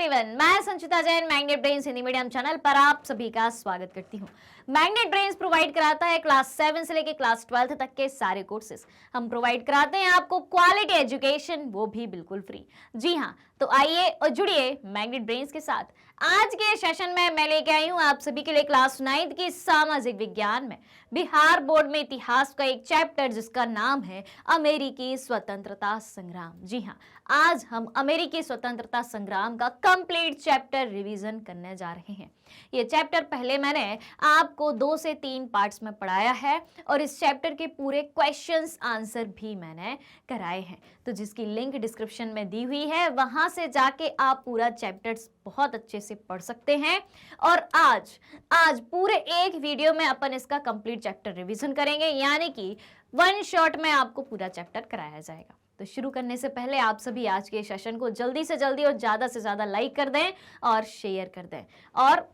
Everyone, मैं Sanchita Jain Magnet Brains Hindi medium channel पर आप सभी का स्वागत करती हूँ। मैग्नेट ब्रेन्स प्रोवाइड कराता है क्लास 7 से लेकर क्लास 12 तक के सारे कोर्सेज। हम प्रोवाइड कराते हैं आपको क्वालिटी एजुकेशन, वो भी बिल्कुल फ्री। जी हाँ, तो आइए और जुड़िए मैग्नेट ब्रेन्स के साथ। आज के सेशन में मैं लेके आई हूँ आप सभी के लिए क्लास 9 की सामाजिक विज्ञान में बिहार बोर्ड में इतिहास का एक चैप्टर जिसका नाम है अमेरिकी स्वतंत्रता संग्राम। जी हाँ, आज हम अमेरिकी स्वतंत्रता संग्राम का कंप्लीट चैप्टर रिवीजन करने जा रहे हैं। ये चैप्टर पहले मैंने आपको 2 से 3 पार्ट्स में पढ़ाया है और इस चैप्टर के पूरे क्वेश्चंस आंसर भी मैंने कराए हैं, तो जिसकी लिंक डिस्क्रिप्शन में दी हुई है, वहां से जाके आप पूरा चैप्टर बहुत अच्छे से पढ़ सकते हैं। और आज पूरे एक वीडियो में अपन इसका कंप्लीट चैप्टर रिवीजन करेंगे, यानी कि वन शॉट में आपको पूरा चैप्टर कराया जाएगा। तो शुरू करने से पहले आप सभी आज के सेशन को जल्दी से जल्दी और ज़्यादा से ज़्यादा लाइक कर दें और शेयर कर दें और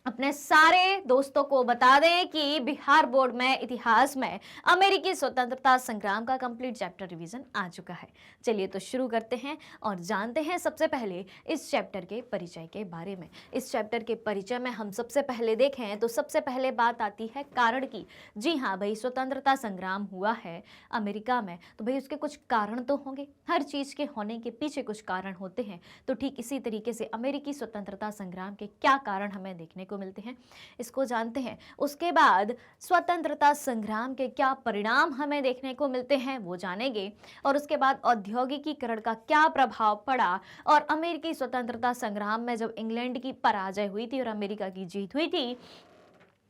अपने सारे दोस्तों को बता दें कि बिहार बोर्ड में इतिहास में अमेरिकी स्वतंत्रता संग्राम का कंप्लीट चैप्टर रिवीजन आ चुका है। चलिए तो शुरू करते हैं और जानते हैं सबसे पहले इस चैप्टर के परिचय के बारे में। इस चैप्टर के परिचय में हम सबसे पहले देखें तो सबसे पहले बात आती है कारण की। जी हाँ भाई, स्वतंत्रता संग्राम हुआ है अमेरिका में, तो भाई उसके कुछ कारण तो होंगे। हर चीज़ के होने के पीछे कुछ कारण होते हैं, तो ठीक इसी तरीके से अमेरिकी स्वतंत्रता संग्राम के क्या कारण हमें देखने को मिलते हैं, इसको जानते हैं। उसके बाद स्वतंत्रता संग्राम के क्या परिणाम हमें देखने को मिलते हैं, वो जानेंगे। और उसके बाद औद्योगिकीकरण का क्या प्रभाव पड़ा और अमेरिकी स्वतंत्रता संग्राम में जब इंग्लैंड की पराजय हुई थी और अमेरिका की जीत हुई थी,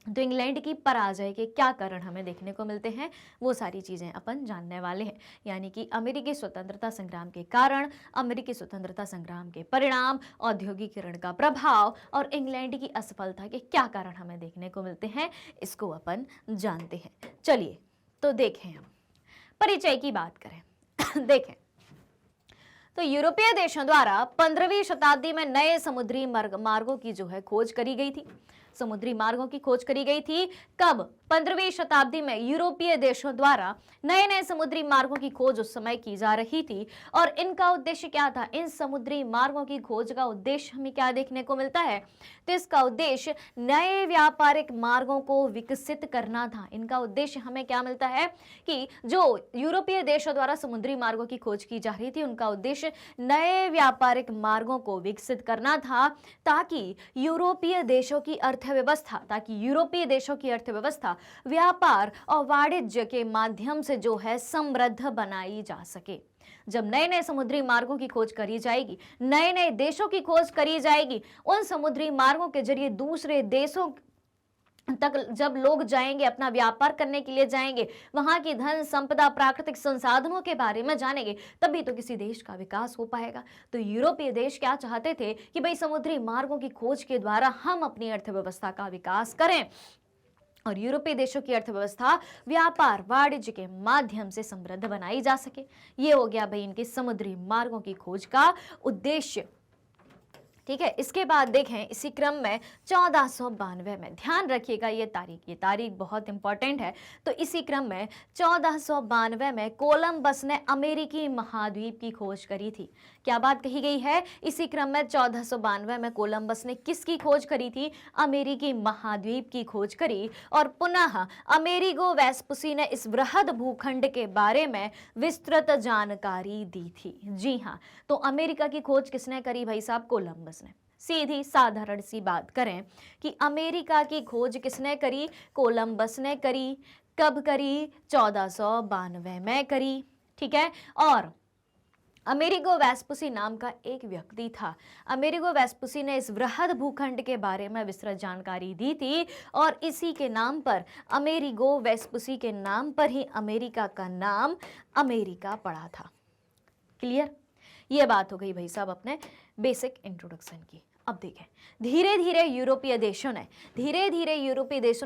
तो इंग्लैंड की पराजय के क्या कारण हमें देखने को मिलते हैं, वो सारी चीज़ें अपन जानने वाले हैं। यानी कि अमेरिकी स्वतंत्रता संग्राम के कारण, अमेरिकी स्वतंत्रता संग्राम के परिणाम, औद्योगिकीकरण का प्रभाव और इंग्लैंड की असफलता के क्या कारण हमें देखने को मिलते हैं, इसको अपन जानते हैं। चलिए तो देखें, हम परिचय की बात करें। देखें तो यूरोपीय देशों द्वारा 15वीं शताब्दी में नए समुद्री मार्गों की जो है खोज करी गई थी। समुद्री मार्गों की खोज करी गई थी कब? 15वीं शताब्दी में यूरोपीय देशों द्वारा नए नए समुद्री मार्गों की खोज उस समय की जा रही थी। और इनका उद्देश्य क्या था? इन समुद्री मार्गों की खोज का उद्देश्य हमें क्या देखने को मिलता है? तो इसका उद्देश्य नए व्यापारिक मार्गों को विकसित करना था। इनका उद्देश्य हमें क्या मिलता है कि जो यूरोपीय देशों द्वारा समुद्री मार्गों की खोज की जा रही थी, उनका उद्देश्य नए व्यापारिक मार्गों को विकसित करना था, ताकि यूरोपीय देशों की अर्थव्यवस्था व्यापार और वाणिज्य के माध्यम से जो है समृद्ध बनाई जा सके। जब नए नए समुद्री मार्गों की खोज करी जाएगी, नए नए देशों की खोज करी जाएगी, उन समुद्री मार्गों के जरिए दूसरे देशों तक जब लोग जाएंगे, अपना व्यापार करने के लिए जाएंगे, वहां की धन संपदा, प्राकृतिक संसाधनों के बारे में जानेंगे, तभी तो किसी देश का विकास हो पाएगा। तो यूरोपीय देश क्या चाहते थे कि भाई समुद्री मार्गों की खोज के द्वारा हम अपनी अर्थव्यवस्था का विकास करें और यूरोपीय देशों की अर्थव्यवस्था व्यापार वाणिज्य के माध्यम से समृद्ध बनाई जा सके। ये हो गया भाई इनके समुद्री मार्गों की खोज का उद्देश्य। ठीक है, इसके बाद देखें इसी क्रम में 1492 में, ध्यान रखिएगा ये तारीख बहुत इंपॉर्टेंट है। तो इसी क्रम में 1492 में कोलंबस ने अमेरिकी महाद्वीप की खोज करी थी। क्या बात कही गई है? इसी क्रम में 1492 में कोलंबस ने किसकी खोज करी थी? अमेरिकी महाद्वीप की खोज करी। और पुनः अमेरिगो वेस्पुसी ने इस वृहद भूखंड के बारे में विस्तृत जानकारी दी थी। जी हाँ, तो अमेरिका की खोज किसने करी भाई साहब? कोलंबस ने। सीधी साधारण सी बात करें कि अमेरिका की खोज किसने करी? कोलंबस ने करी। कब करी? 1492 में करी। ठीक है, और अमेरिगो वेस्पुसी नाम का एक व्यक्ति था। अमेरिगो वेस्पुसी ने इस वृहद भूखंड के बारे में विस्तृत जानकारी दी थी और इसी के नाम पर, अमेरिगो वेस्पुसी के नाम पर ही अमेरिका का नाम अमेरिका पड़ा था। क्लियर? ये बात हो गई भाई साहब अपने बेसिक इंट्रोडक्शन की। अब देखें, धीरे धीरे यूरोपीय देशों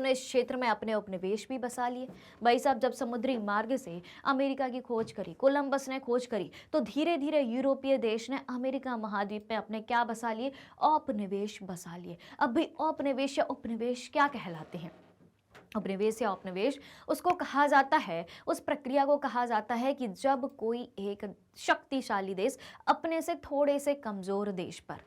ने इस क्षेत्र में अपने उपनिवेश भी बसा लिए। भाई साहब जब समुद्री मार्ग से अमेरिका की खोज करी, कोलंबस ने खोज करी, तो धीरे धीरे यूरोपीय देश ने अमेरिका महाद्वीप में अपने क्या बसा लिए? औपनिवेश बसा लिए। अब भाई औपनिवेश या उपनिवेश क्या कहलाते हैं? उपनिवेश या औपनिवेश उसको कहा जाता है, उस प्रक्रिया को कहा जाता है कि जब कोई एक शक्तिशाली देश अपने से थोड़े से कमजोर देश पर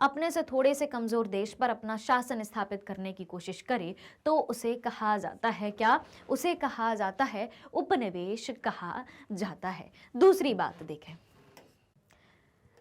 अपने से थोड़े से कमजोर देश पर अपना शासन स्थापित करने की कोशिश करे तो उसे कहा जाता है क्या? उसे कहा जाता है उपनिवेश कहा जाता है। दूसरी बात देखें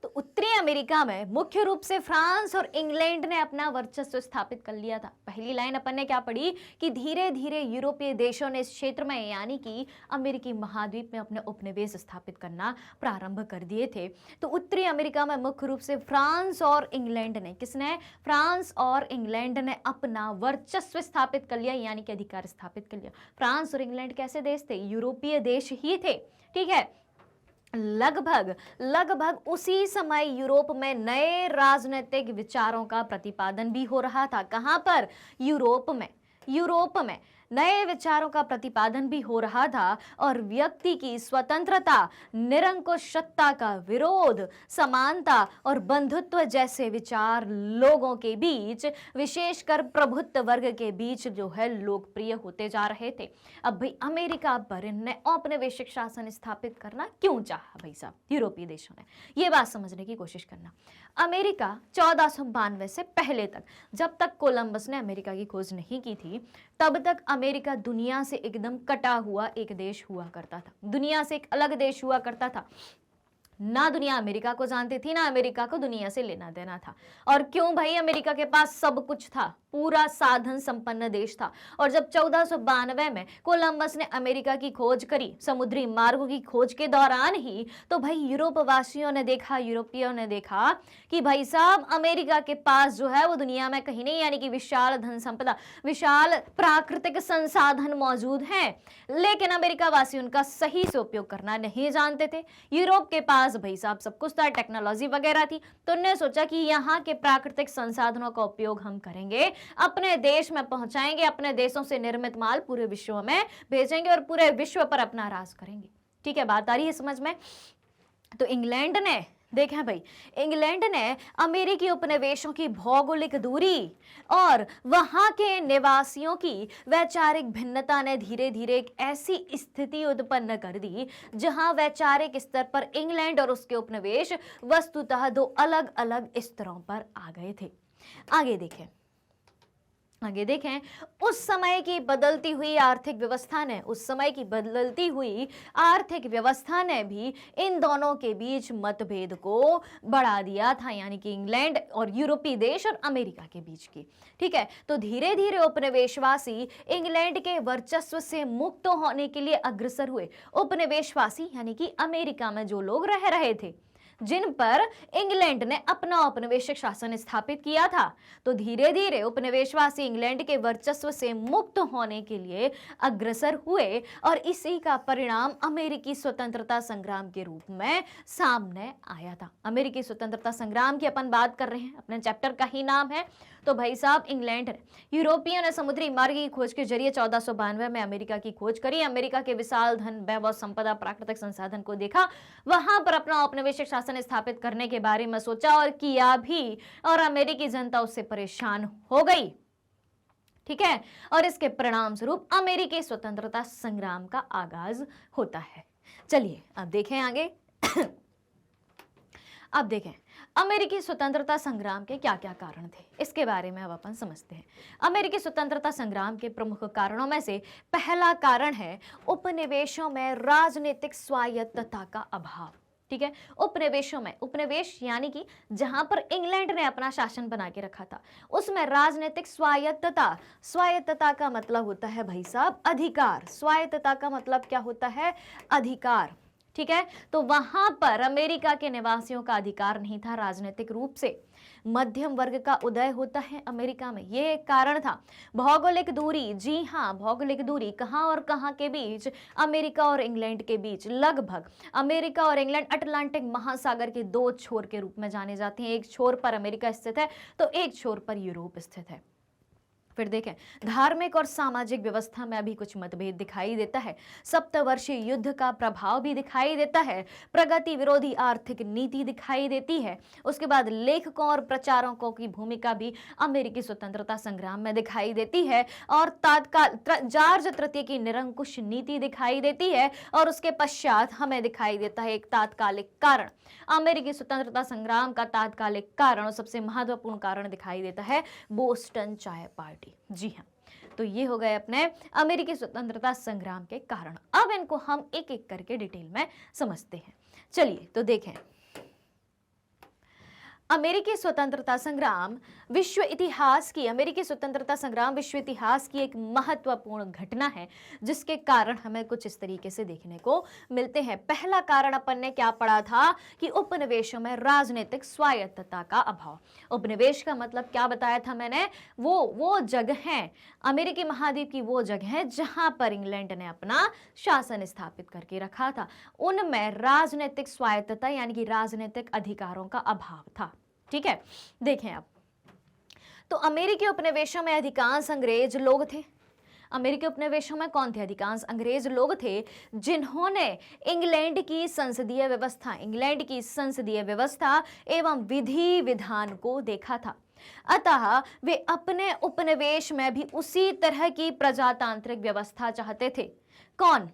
तो उत्तरी अमेरिका में मुख्य रूप से फ्रांस और इंग्लैंड ने अपना वर्चस्व स्थापित कर लिया था। पहली लाइन अपन ने क्या पढ़ी कि धीरे धीरे यूरोपीय देशों ने इस क्षेत्र में यानी कि अमेरिकी महाद्वीप में अपने उपनिवेश स्थापित करना प्रारंभ कर दिए थे। तो उत्तरी अमेरिका में मुख्य रूप से फ्रांस और इंग्लैंड ने, किसने? फ्रांस और इंग्लैंड ने अपना वर्चस्व स्थापित कर लिया यानी कि अधिकार स्थापित कर लिया। फ्रांस और इंग्लैंड कैसे देश थे? यूरोपीय देश ही थे, ठीक है। लगभग उसी समय यूरोप में नए राजनीतिक विचारों का प्रतिपादन भी हो रहा था। कहां पर? यूरोप में नए विचारों का प्रतिपादन भी हो रहा था और व्यक्ति की स्वतंत्रता, निरंकुशता का विरोध, समानता और बंधुत्व जैसे विचार लोगों के बीच, विशेषकर प्रभुत्व वर्ग के बीच जो है लोकप्रिय होते जा रहे थे। अब भाई अमेरिका पर इनने औपनिवेशिक शासन स्थापित करना क्यों चाहा भाई साहब यूरोपीय देशों ने? ये बात समझने की कोशिश करना। अमेरिका 1492 से पहले तक, जब तक कोलंबस ने अमेरिका की खोज नहीं की थी, तब तक अमेरिका दुनिया से एकदम कटा हुआ एक देश हुआ करता था। दुनिया से एक अलग देश हुआ करता था। ना दुनिया अमेरिका को जानती थी, ना अमेरिका को दुनिया से लेना देना था। और क्यों भाई? अमेरिका के पास सब कुछ था, पूरा साधन संपन्न देश था। और जब 1492 में कोलंबस ने अमेरिका की खोज करी, समुद्री मार्गों की खोज के दौरान ही, तो भाई यूरोपीयों ने देखा कि भाई साहब अमेरिका के पास जो है वो दुनिया में कहीं नहीं, यानी कि विशाल धन संपदा, विशाल प्राकृतिक संसाधन मौजूद हैं, लेकिन अमेरिका वासी उनका सही से उपयोग करना नहीं जानते थे। यूरोप के पास भाई साहब सब कुछ था, टेक्नोलॉजी वगैरह थी, तो उन्होंने सोचा कि यहाँ के प्राकृतिक संसाधनों का उपयोग हम करेंगे, अपने देश में पहुंचाएंगे, अपने देशों से निर्मित माल पूरे विश्व में भेजेंगे और पूरे विश्व पर अपना राज करेंगे। ठीक है, बात आ रही है समझ में? तो इंग्लैंड ने, देखें भाई, इंग्लैंड ने अमेरिकी उपनिवेशों की भौगोलिक दूरी और वहां के निवासियों की वैचारिक भिन्नता ने धीरे धीरे एक ऐसी स्थिति उत्पन्न कर दी जहां वैचारिक स्तर पर इंग्लैंड और उसके उपनिवेश वस्तुतः दो अलग अलग स्तरों पर आ गए थे। आगे देखें उस समय की बदलती हुई आर्थिक व्यवस्था ने भी इन दोनों के बीच मतभेद को बढ़ा दिया था, यानी कि इंग्लैंड और यूरोपीय देश और अमेरिका के बीच की। ठीक है, तो धीरे धीरे उपनिवेशवासी इंग्लैंड के वर्चस्व से मुक्त होने के लिए अग्रसर हुए। उपनिवेशवासी यानी कि अमेरिका में जो लोग रह रहे थे, जिन पर इंग्लैंड ने अपना औपनिवेशिक शासन स्थापित किया था, तो धीरे धीरे उपनिवेशवासी इंग्लैंड के वर्चस्व से मुक्त होने के लिए अग्रसर हुए और इसी का परिणाम अमेरिकी स्वतंत्रता संग्राम के रूप में सामने आया था। अमेरिकी स्वतंत्रता संग्राम की अपन बात कर रहे हैं, अपने चैप्टर का ही नाम है। तो भाई साहब इंग्लैंड ने, यूरोपियों ने समुद्री मार्ग की खोज के जरिए 1492 में अमेरिका की खोज करी। अमेरिका के विशाल धन, वैभव, संपदा, प्राकृतिक संसाधन को देखा, वहां पर अपना औपनिवेशिक शासन स्थापित करने के बारे में सोचा और किया भी, और अमेरिकी जनता उससे परेशान हो गई। ठीक है, और इसके परिणाम स्वरूप अमेरिकी स्वतंत्रता संग्राम का आगाज होता है। चलिए अब देखें आगे। अब देखें अमेरिकी स्वतंत्रता संग्राम के क्या क्या कारण थे, इसके बारे में अब अपन समझते हैं। अमेरिकी स्वतंत्रता संग्राम के प्रमुख कारणों में से पहला कारण है उपनिवेशों में राजनीतिक स्वायत्तता का अभाव। ठीक है, उपनिवेश यानी कि जहां पर इंग्लैंड ने अपना शासन बना के रखा था, उसमें राजनीतिक स्वायत्तता का मतलब होता है भाई साहब अधिकार। स्वायत्तता का मतलब क्या होता है? अधिकार। ठीक है, तो वहां पर अमेरिका के निवासियों का अधिकार नहीं था राजनीतिक रूप से। मध्यम वर्ग का उदय होता है अमेरिका में, ये एक कारण था। भौगोलिक दूरी, जी हां, भौगोलिक दूरी कहां और कहां के बीच? अमेरिका और इंग्लैंड के बीच। लगभग अमेरिका और इंग्लैंड अटलांटिक महासागर के दो छोर के रूप में जाने जाते हैं। एक छोर पर अमेरिका स्थित है तो एक छोर पर यूरोप स्थित है। फिर देखें, धार्मिक और सामाजिक व्यवस्था में अभी कुछ मतभेद दिखाई देता है। सप्तवर्षीय युद्ध का प्रभाव भी दिखाई देता है। प्रगति विरोधी आर्थिक नीति दिखाई देती है। उसके बाद लेखकों और प्रचारकों की भूमिका भी अमेरिकी स्वतंत्रता संग्राम में दिखाई देती है। और जॉर्ज तृतीय की निरंकुश नीति दिखाई देती है। और उसके पश्चात हमें दिखाई देता है एक तात्कालिक कारण, अमेरिकी स्वतंत्रता संग्राम का तात्कालिक कारण और सबसे महत्वपूर्ण कारण दिखाई देता है बोस्टन चाय पार्टी। जी हाँ, तो ये हो गए अपने अमेरिकी स्वतंत्रता संग्राम के कारण। अब इनको हम एक एक करके डिटेल में समझते हैं। चलिए तो देखें, अमेरिकी स्वतंत्रता संग्राम विश्व इतिहास की एक महत्वपूर्ण घटना है, जिसके कारण हमें कुछ इस तरीके से देखने को मिलते हैं। पहला कारण अपन ने क्या पढ़ा था कि उपनिवेशों में राजनीतिक स्वायत्तता का अभाव। उपनिवेश का मतलब क्या बताया था मैंने, वो जगह है, अमेरिकी महाद्वीप की वो जगह है जहां पर इंग्लैंड ने अपना शासन स्थापित करके रखा था। उनमें राजनीतिक स्वायत्तता यानी कि राजनीतिक अधिकारों का अभाव था। ठीक है, देखें आप, तो अमेरिकी उपनिवेशों में अधिकांश अंग्रेज लोग थे। अमेरिकी उपनिवेशों में कौन थे? अधिकांश अंग्रेज लोग थे, जिन्होंने इंग्लैंड की संसदीय व्यवस्था एवं विधि विधान को देखा था। अतः वे अपने उपनिवेश में भी उसी तरह की प्रजातांत्रिक व्यवस्था चाहते थे। कौन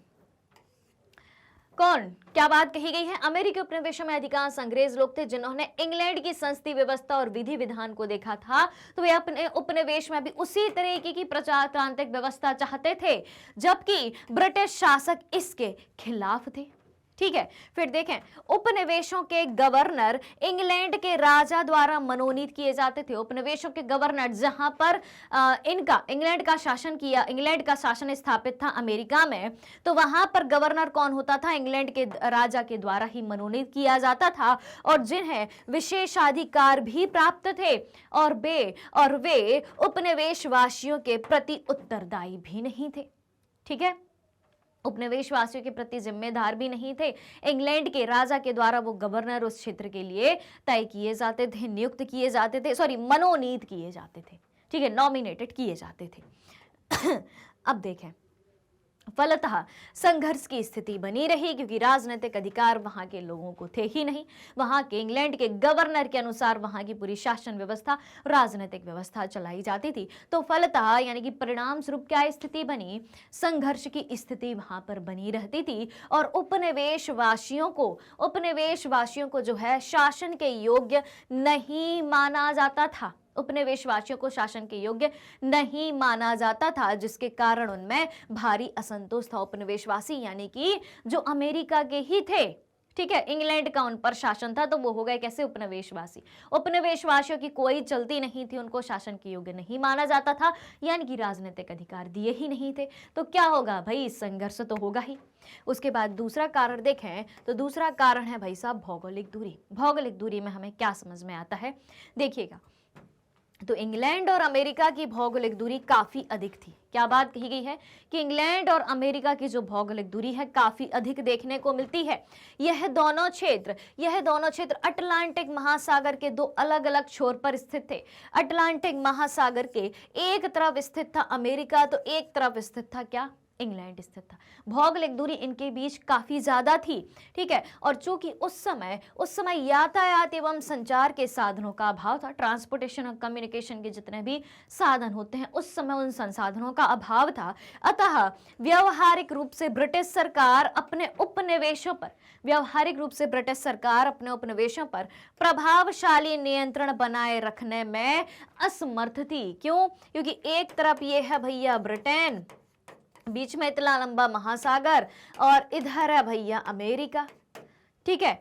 क्या बात कही गई है? अमेरिकी उपनिवेशों में अधिकांश अंग्रेज लोग थे जिन्होंने इंग्लैंड की संसदीय व्यवस्था और विधि विधान को देखा था, तो वे अपने उपनिवेश में भी उसी तरीके की प्रजातांत्रिक व्यवस्था चाहते थे, जबकि ब्रिटिश शासक इसके खिलाफ थे। ठीक है, फिर देखें, उपनिवेशों के गवर्नर इंग्लैंड के राजा द्वारा मनोनीत किए जाते थे। उपनिवेशों के गवर्नर जहां पर इंग्लैंड का शासन स्थापित था अमेरिका में, तो वहां पर गवर्नर कौन होता था? इंग्लैंड के राजा के द्वारा ही मनोनीत किया जाता था, और जिन्हें विशेषाधिकार भी प्राप्त थे, और वे उपनिवेशवासियों के प्रति उत्तरदायी भी नहीं थे। ठीक है, उपनिवेशवासियों के प्रति जिम्मेदार भी नहीं थे। इंग्लैंड के राजा के द्वारा वो गवर्नर उस क्षेत्र के लिए तय किए जाते थे, मनोनीत किए जाते थे। ठीक है, नॉमिनेटेड किए जाते थे। अब देखें, फलतः संघर्ष की स्थिति बनी रही, क्योंकि राजनीतिक अधिकार वहां के लोगों को थे ही नहीं। वहां के इंग्लैंड के गवर्नर के अनुसार वहां की पूरी शासन व्यवस्था, राजनीतिक व्यवस्था चलाई जाती थी। तो फलतः यानी कि परिणाम स्वरूप क्या स्थिति बनी? संघर्ष की स्थिति वहां पर बनी रहती थी, और उपनिवेशवासियों को जो है शासन के योग्य नहीं माना जाता था। उपनिवेशवासियों को शासन के योग्य नहीं माना जाता था, जिसके कारण उनमें भारी असंतोष था। उपनिवेशवासी यानी कि जो अमेरिका के ही थे। ठीक है, इंग्लैंड का उन पर शासन था, तो वो हो गए कैसे? उपनिवेशवासी। उपनिवेशवासियों की कोई चलती नहीं थी, उनको शासन के योग्य नहीं माना जाता था, यानी कि राजनीतिक अधिकार दिए ही नहीं थे। तो क्या होगा भाई? संघर्ष तो होगा ही। उसके बाद दूसरा कारण देखें, तो दूसरा कारण है भाई साहब भौगोलिक दूरी। भौगोलिक दूरी में हमें क्या समझ में आता है, देखिएगा, तो इंग्लैंड और अमेरिका की भौगोलिक दूरी काफी अधिक थी। क्या बात कही गई है कि इंग्लैंड और अमेरिका की जो भौगोलिक दूरी है काफी अधिक देखने को मिलती है। यह दोनों क्षेत्र अटलांटिक महासागर के दो अलग अलग छोर पर स्थित थे। अटलांटिक महासागर के एक तरफ स्थित था अमेरिका, तो एक तरफ स्थित था क्या? इंग्लैंड स्थित था। भौगोलिक दूरी इनके बीच काफी ज्यादा थी। ठीक है, और चूंकि उस समय यातायात एवं संचार के साधनों का अभाव था, ट्रांसपोर्टेशन और कम्युनिकेशन के जितने भी साधन होते हैं, उस समय उन संसाधनों का अभाव था। अतः व्यावहारिक रूप से ब्रिटिश सरकार अपने उपनिवेशों पर प्रभावशाली नियंत्रण बनाए रखने में असमर्थ थी। क्यों? क्योंकि एक तरफ ये है भैया ब्रिटेन, बीच में इतना लंबा महासागर, और इधर है भैया अमेरिका। ठीक है,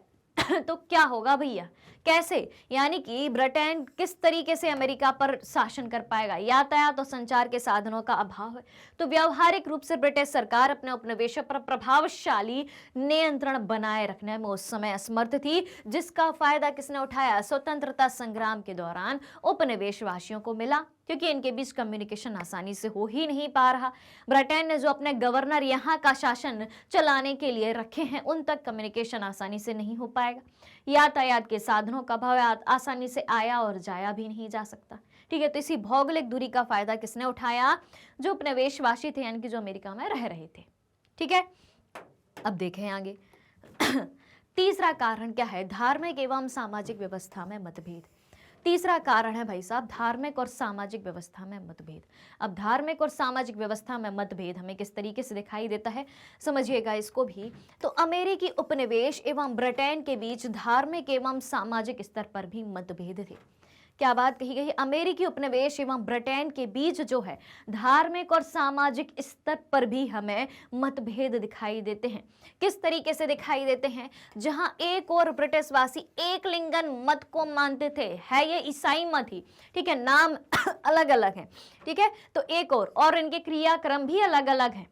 तो क्या होगा भैया? कैसे? यानी कि ब्रिटेन किस तरीके से अमेरिका पर शासन कर पाएगा? यातायात और संचार के साधनों का अभाव है। तो व्यावहारिक रूप से ब्रिटिश सरकार अपने उपनिवेशों पर प्रभावशाली नियंत्रण बनाए रखने में उस समय असमर्थ थी, जिसका फायदा किसने उठाया? स्वतंत्रता संग्राम के दौरान उपनिवेशवासियों को मिला, क्योंकि इनके बीच कम्युनिकेशन आसानी से हो ही नहीं पा रहा। ब्रिटेन ने जो अपने गवर्नर यहाँ का शासन चलाने के लिए रखे हैं, उन तक कम्युनिकेशन आसानी से नहीं हो पाएगा। यातायात के साधनों का अभाव, आसानी से आया और जाया भी नहीं जा सकता। ठीक है, तो इसी भौगोलिक दूरी का फायदा किसने उठाया? जो उपनिवेशवासी थे, यानी कि जो अमेरिका में रह रहे थे। ठीक है, अब देखें आगे। तीसरा कारण क्या है? धार्मिक एवं सामाजिक व्यवस्था में मतभेद। तीसरा कारण है भाई साहब धार्मिक और सामाजिक व्यवस्था में मतभेद। अब धार्मिक और सामाजिक व्यवस्था में मतभेद हमें किस तरीके से दिखाई देता है, समझिएगा इसको भी। तो अमेरिकी उपनिवेश एवं ब्रिटेन के बीच धार्मिक एवं सामाजिक स्तर पर भी मतभेद थे। क्या बात कही गई? अमेरिकी उपनिवेश एवं ब्रिटेन के बीच जो है धार्मिक और सामाजिक स्तर पर भी हमें मतभेद दिखाई देते हैं। किस तरीके से दिखाई देते हैं? जहां एक और ब्रिटिशवासी एक लिंगन मत को मानते थे, है ये ईसाई मत ही, ठीक है, नाम अलग अलग है, ठीक है, तो एक और इनके क्रियाक्रम भी अलग अलग हैं,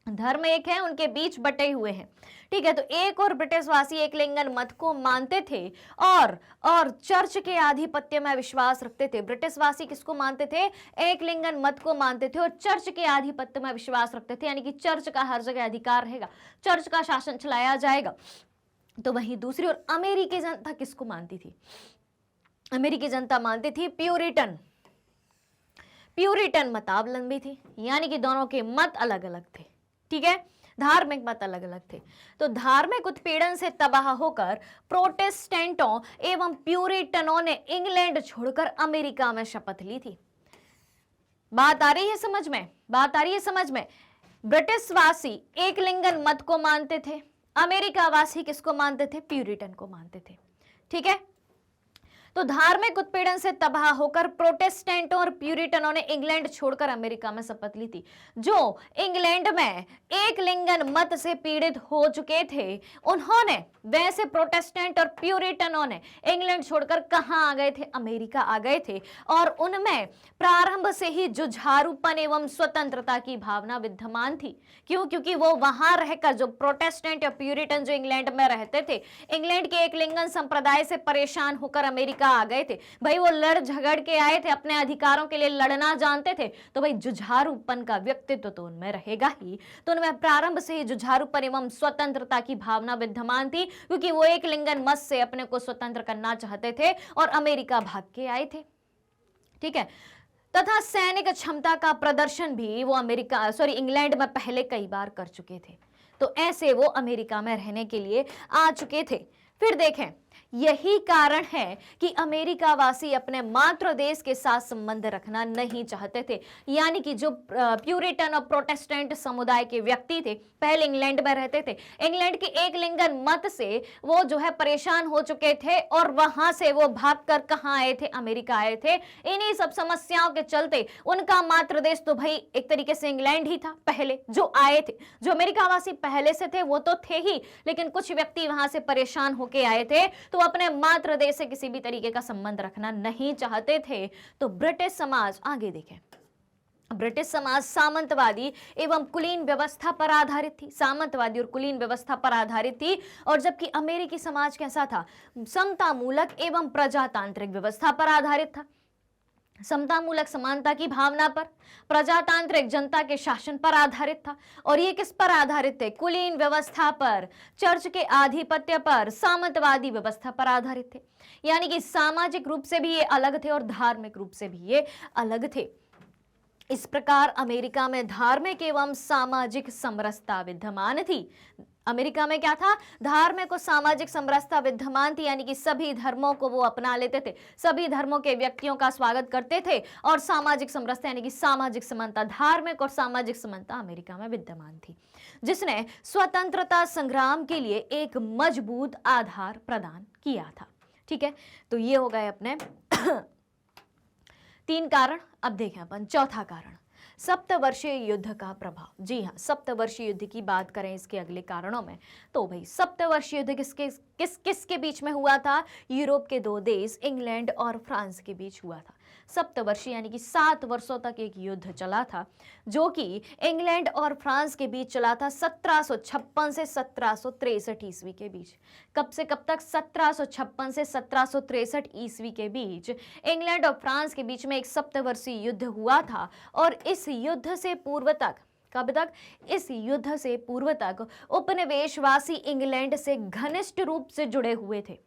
धर्म एक है, उनके बीच बटे हुए हैं। ठीक है, तो एक और ब्रिटिशवासी एक लिंगन मत को मानते थे और चर्च के आधिपत्य में विश्वास रखते थे। ब्रिटिशवासी किसको मानते थे? एक लिंगन मत को मानते थे और चर्च के आधिपत्य में विश्वास रखते थे, यानी कि चर्च का हर जगह अधिकार रहेगा, चर्च का शासन चलाया जाएगा। तो वहीं दूसरी ओर अमेरिकी जनता किसको मानती थी? अमेरिकी जनता मानती थी प्यूरिटन मतावलंबी थी, यानी कि दोनों के मत अलग अलग थे। ठीक है, धार्मिक मत अलग अलग थे। तो धार्मिक उत्पीड़न से तबाह होकर प्रोटेस्टेंटों एवं प्यूरिटनों ने इंग्लैंड छोड़कर अमेरिका में शपथ ली थी। बात आ रही है समझ में? बात आ रही है समझ में? ब्रिटिशवासी एक लिंगन मत को मानते थे, अमेरिका वासी किसको मानते थे? प्यूरिटन को मानते थे। ठीक है, तो धार्मिक उत्पीड़न से तबाह होकर प्रोटेस्टेंटों और प्यूरिटनों ने इंग्लैंड छोड़कर अमेरिका में शपथ ली थी। जो इंग्लैंड में एक लिंगन मत से पीड़ित हो चुके थे, उन्होंने, वैसे प्रोटेस्टेंट और प्यूरिटनों ने इंग्लैंड छोड़कर कहां आ गए थे? अमेरिका आ गए थे। और उनमें प्रारंभ से ही जुझारूपन एवं स्वतंत्रता की भावना विद्यमान थी। क्यों? क्योंकि वो वहां रहकर, जो प्रोटेस्टेंट या प्यूरिटन जो इंग्लैंड में रहते थे, इंग्लैंड के एक लिंगन संप्रदाय से परेशान होकर अमेरिका आ गए थे। भाई वो लड़ झगड़ के आए थे, अपने अधिकारों के लिए लड़ना जानते थे, तो भाई जुझारूपन का व्यक्तित्व तो उनमें रहेगा ही। तो उनमें प्रारंभ से ही जुझारूपन एवं स्वतंत्रता की भावना विद्यमान थी, क्योंकि वो एक लिंगन मत से अपने को स्वतंत्र करना चाहते थे और अमेरिका भाग के आए थे। ठीक है, तथा सैनिक क्षमता का प्रदर्शन भी वो इंग्लैंड में पहले कई बार कर चुके थे। तो ऐसे वो अमेरिका में रहने के लिए आ चुके थे। फिर देखें, यही कारण है कि अमेरिका वासी अपने मातृ देश के साथ संबंध रखना नहीं चाहते थे। यानी कि जो प्यूरिटन और प्रोटेस्टेंट समुदाय के व्यक्ति थे, पहले इंग्लैंड में रहते थे, इंग्लैंड के एक लिंगन मत से वो जो है परेशान हो चुके थे और वहां से वो भागकर कहां आए थे? अमेरिका आए थे। इन्हीं सब समस्याओं के चलते उनका मातृ देश तो भाई एक तरीके से इंग्लैंड ही था पहले, जो आए थे। जो अमेरिका वासी पहले से थे वो तो थे ही, लेकिन कुछ व्यक्ति वहां से परेशान होके आए थे, तो अपने मातृ देश से किसी भी तरीके का संबंध रखना नहीं चाहते थे। तो ब्रिटिश समाज, आगे देखें, ब्रिटिश समाज सामंतवादी एवं कुलीन व्यवस्था पर आधारित थी। सामंतवादी और कुलीन व्यवस्था पर आधारित थी। और जबकि अमेरिकी समाज कैसा था? समतामूलक एवं प्रजातांत्रिक व्यवस्था पर आधारित था। समतामूलक समानता की भावना पर, प्रजातांत्रिक जनता के शासन पर आधारित था। और ये किस पर आधारित थे? कुलीन व्यवस्था पर, चर्च के आधिपत्य पर, सामंतवादी व्यवस्था पर आधारित थे। यानी कि सामाजिक रूप से भी ये अलग थे और धार्मिक रूप से भी ये अलग थे। इस प्रकार अमेरिका में धार्मिक एवं सामाजिक समरसता विद्यमान थी। अमेरिका में क्या था? धार्मिक और सामाजिक समरसता विद्यमान थी, यानी कि सभी धर्मों को वो अपना लेते थे, सभी धर्मों के व्यक्तियों का स्वागत करते थे। और सामाजिक समरसता यानी कि सामाजिक समानता, धार्मिक और सामाजिक समानता अमेरिका में विद्यमान थी, जिसने स्वतंत्रता संग्राम के लिए एक मजबूत आधार प्रदान किया था। ठीक है, तो ये हो गए अपने 3 कारण। अब देखें अपन चौथा कारण, सप्तवर्षीय युद्ध का प्रभाव। जी हाँ, सप्तवर्षीय युद्ध की बात करें इसके अगले कारणों में, तो भाई सप्तवर्षीय युद्ध किसके बीच में हुआ था? यूरोप के 2 देश इंग्लैंड और फ्रांस के बीच हुआ था। सप्तवर्षीय यानी कि 7 वर्षों तक एक युद्ध चला था, जो कि इंग्लैंड और फ्रांस के बीच चला था 1756 से 1763 ईस्वी के बीच। कब से कब तक? 1756 से 1763 ईस्वी के बीच इंग्लैंड और फ्रांस के बीच में एक सप्तवर्षीय युद्ध हुआ था। और इस युद्ध से पूर्व तक, कब तक? इस युद्ध से पूर्व तक उपनिवेशवासी इंग्लैंड से घनिष्ठ रूप से जुड़े हुए थे।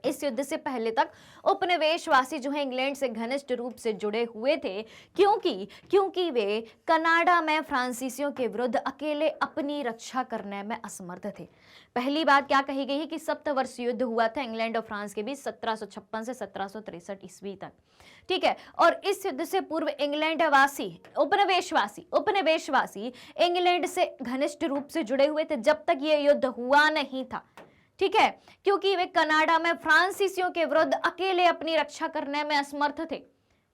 इस युद्ध से पहले तक उपनिवेशवासी जो है इंग्लैंड से घनिष्ठ रूप से जुड़े हुए थे, क्योंकि वे कनाडा में फ्रांसीसियों के विरुद्ध अकेले अपनी रक्षा करने में असमर्थ थे। पहली बात क्या कही गई है कि सप्तवर्ष युद्ध हुआ था इंग्लैंड और फ्रांस के बीच 1756 से 1763 ईस्वी तक, ठीक है। और इस युद्ध से पूर्व इंग्लैंड वासी उपनिवेशवासी इंग्लैंड से घनिष्ठ रूप से जुड़े हुए थे जब तक यह युद्ध हुआ नहीं था, ठीक है, क्योंकि वे कनाडा में फ्रांसीसियों के विरुद्ध अकेले अपनी रक्षा करने में असमर्थ थे,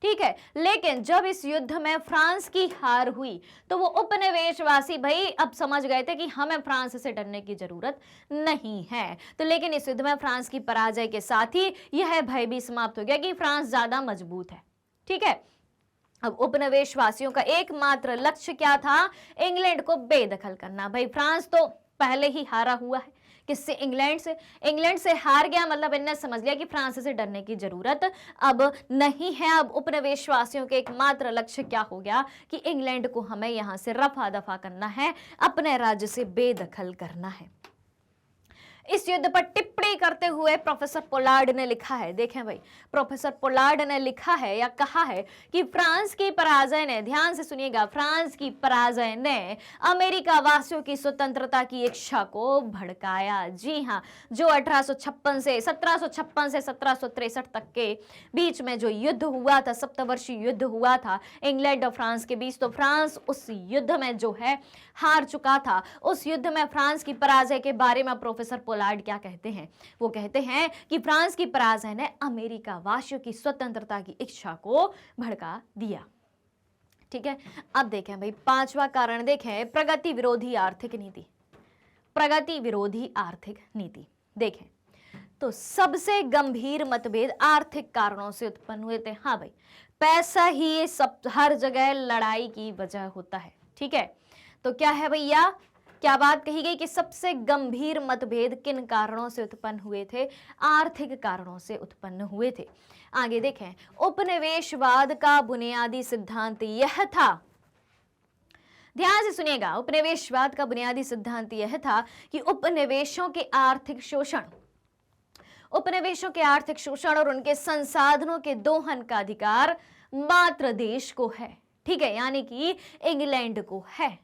ठीक है। लेकिन जब इस युद्ध में फ्रांस की हार हुई तो वो उपनिवेशवासी भाई अब समझ गए थे कि हमें फ्रांस से डरने की जरूरत नहीं है। तो लेकिन इस युद्ध में फ्रांस की पराजय के साथ ही यह भय भी समाप्त हो गया कि फ्रांस ज्यादा मजबूत है, ठीक है। अब उपनिवेशवासियों का एकमात्र लक्ष्य क्या था? इंग्लैंड को बेदखल करना। भाई फ्रांस तो पहले ही हारा हुआ है, किससे? इंग्लैंड से हार गया, मतलब इन्हें समझ लिया कि फ्रांस से डरने की जरूरत अब नहीं है। अब उपनिवेशवासियों के एकमात्र लक्ष्य क्या हो गया कि इंग्लैंड को हमें यहां से रफा दफा करना है, अपने राज्य से बेदखल करना है। इस युद्ध पर टिप्पणी करते हुए प्रोफेसर पोलार्ड ने लिखा है, देखें भाई, प्रोफेसर पोलार्ड ने लिखा है या कहा है कि फ्रांस की पराजय ने, ध्यान से सुनिएगा, फ्रांस की पराजय ने अमेरिका वासियों की स्वतंत्रता की इच्छा को भड़काया। जी हाँ, जो 1756 से 1763 तक के बीच में जो युद्ध हुआ था, सप्तवर्षीय युद्ध हुआ था इंग्लैंड और फ्रांस के बीच, तो फ्रांस उस युद्ध में जो है हार चुका था। उस युद्ध में फ्रांस की पराजय के बारे में प्रोफेसर पोलार्ड क्या कहते हैं? वो कहते हैं कि फ्रांस की पराजय ने अमेरिका वासियों की स्वतंत्रता की इच्छा को भड़का दिया, ठीक है। अब देखें भाई, पांचवा कारण देखें, प्रगति विरोधी आर्थिक नीति। प्रगति विरोधी आर्थिक नीति देखें तो सबसे गंभीर मतभेद आर्थिक कारणों से उत्पन्न हुए थे। हाँ भाई, पैसा ही सब हर जगह लड़ाई की वजह होता है, ठीक है। तो क्या है भैया, क्या बात कही गई कि सबसे गंभीर मतभेद किन कारणों से उत्पन्न हुए थे? आर्थिक कारणों से उत्पन्न हुए थे। आगे देखें, उपनिवेशवाद का बुनियादी सिद्धांत यह था, ध्यान से सुनिएगा, उपनिवेशवाद का बुनियादी सिद्धांत यह था कि उपनिवेशों के आर्थिक शोषण और उनके संसाधनों के दोहन का अधिकार मात्र देश को है, ठीक है, यानी कि इंग्लैंड को है।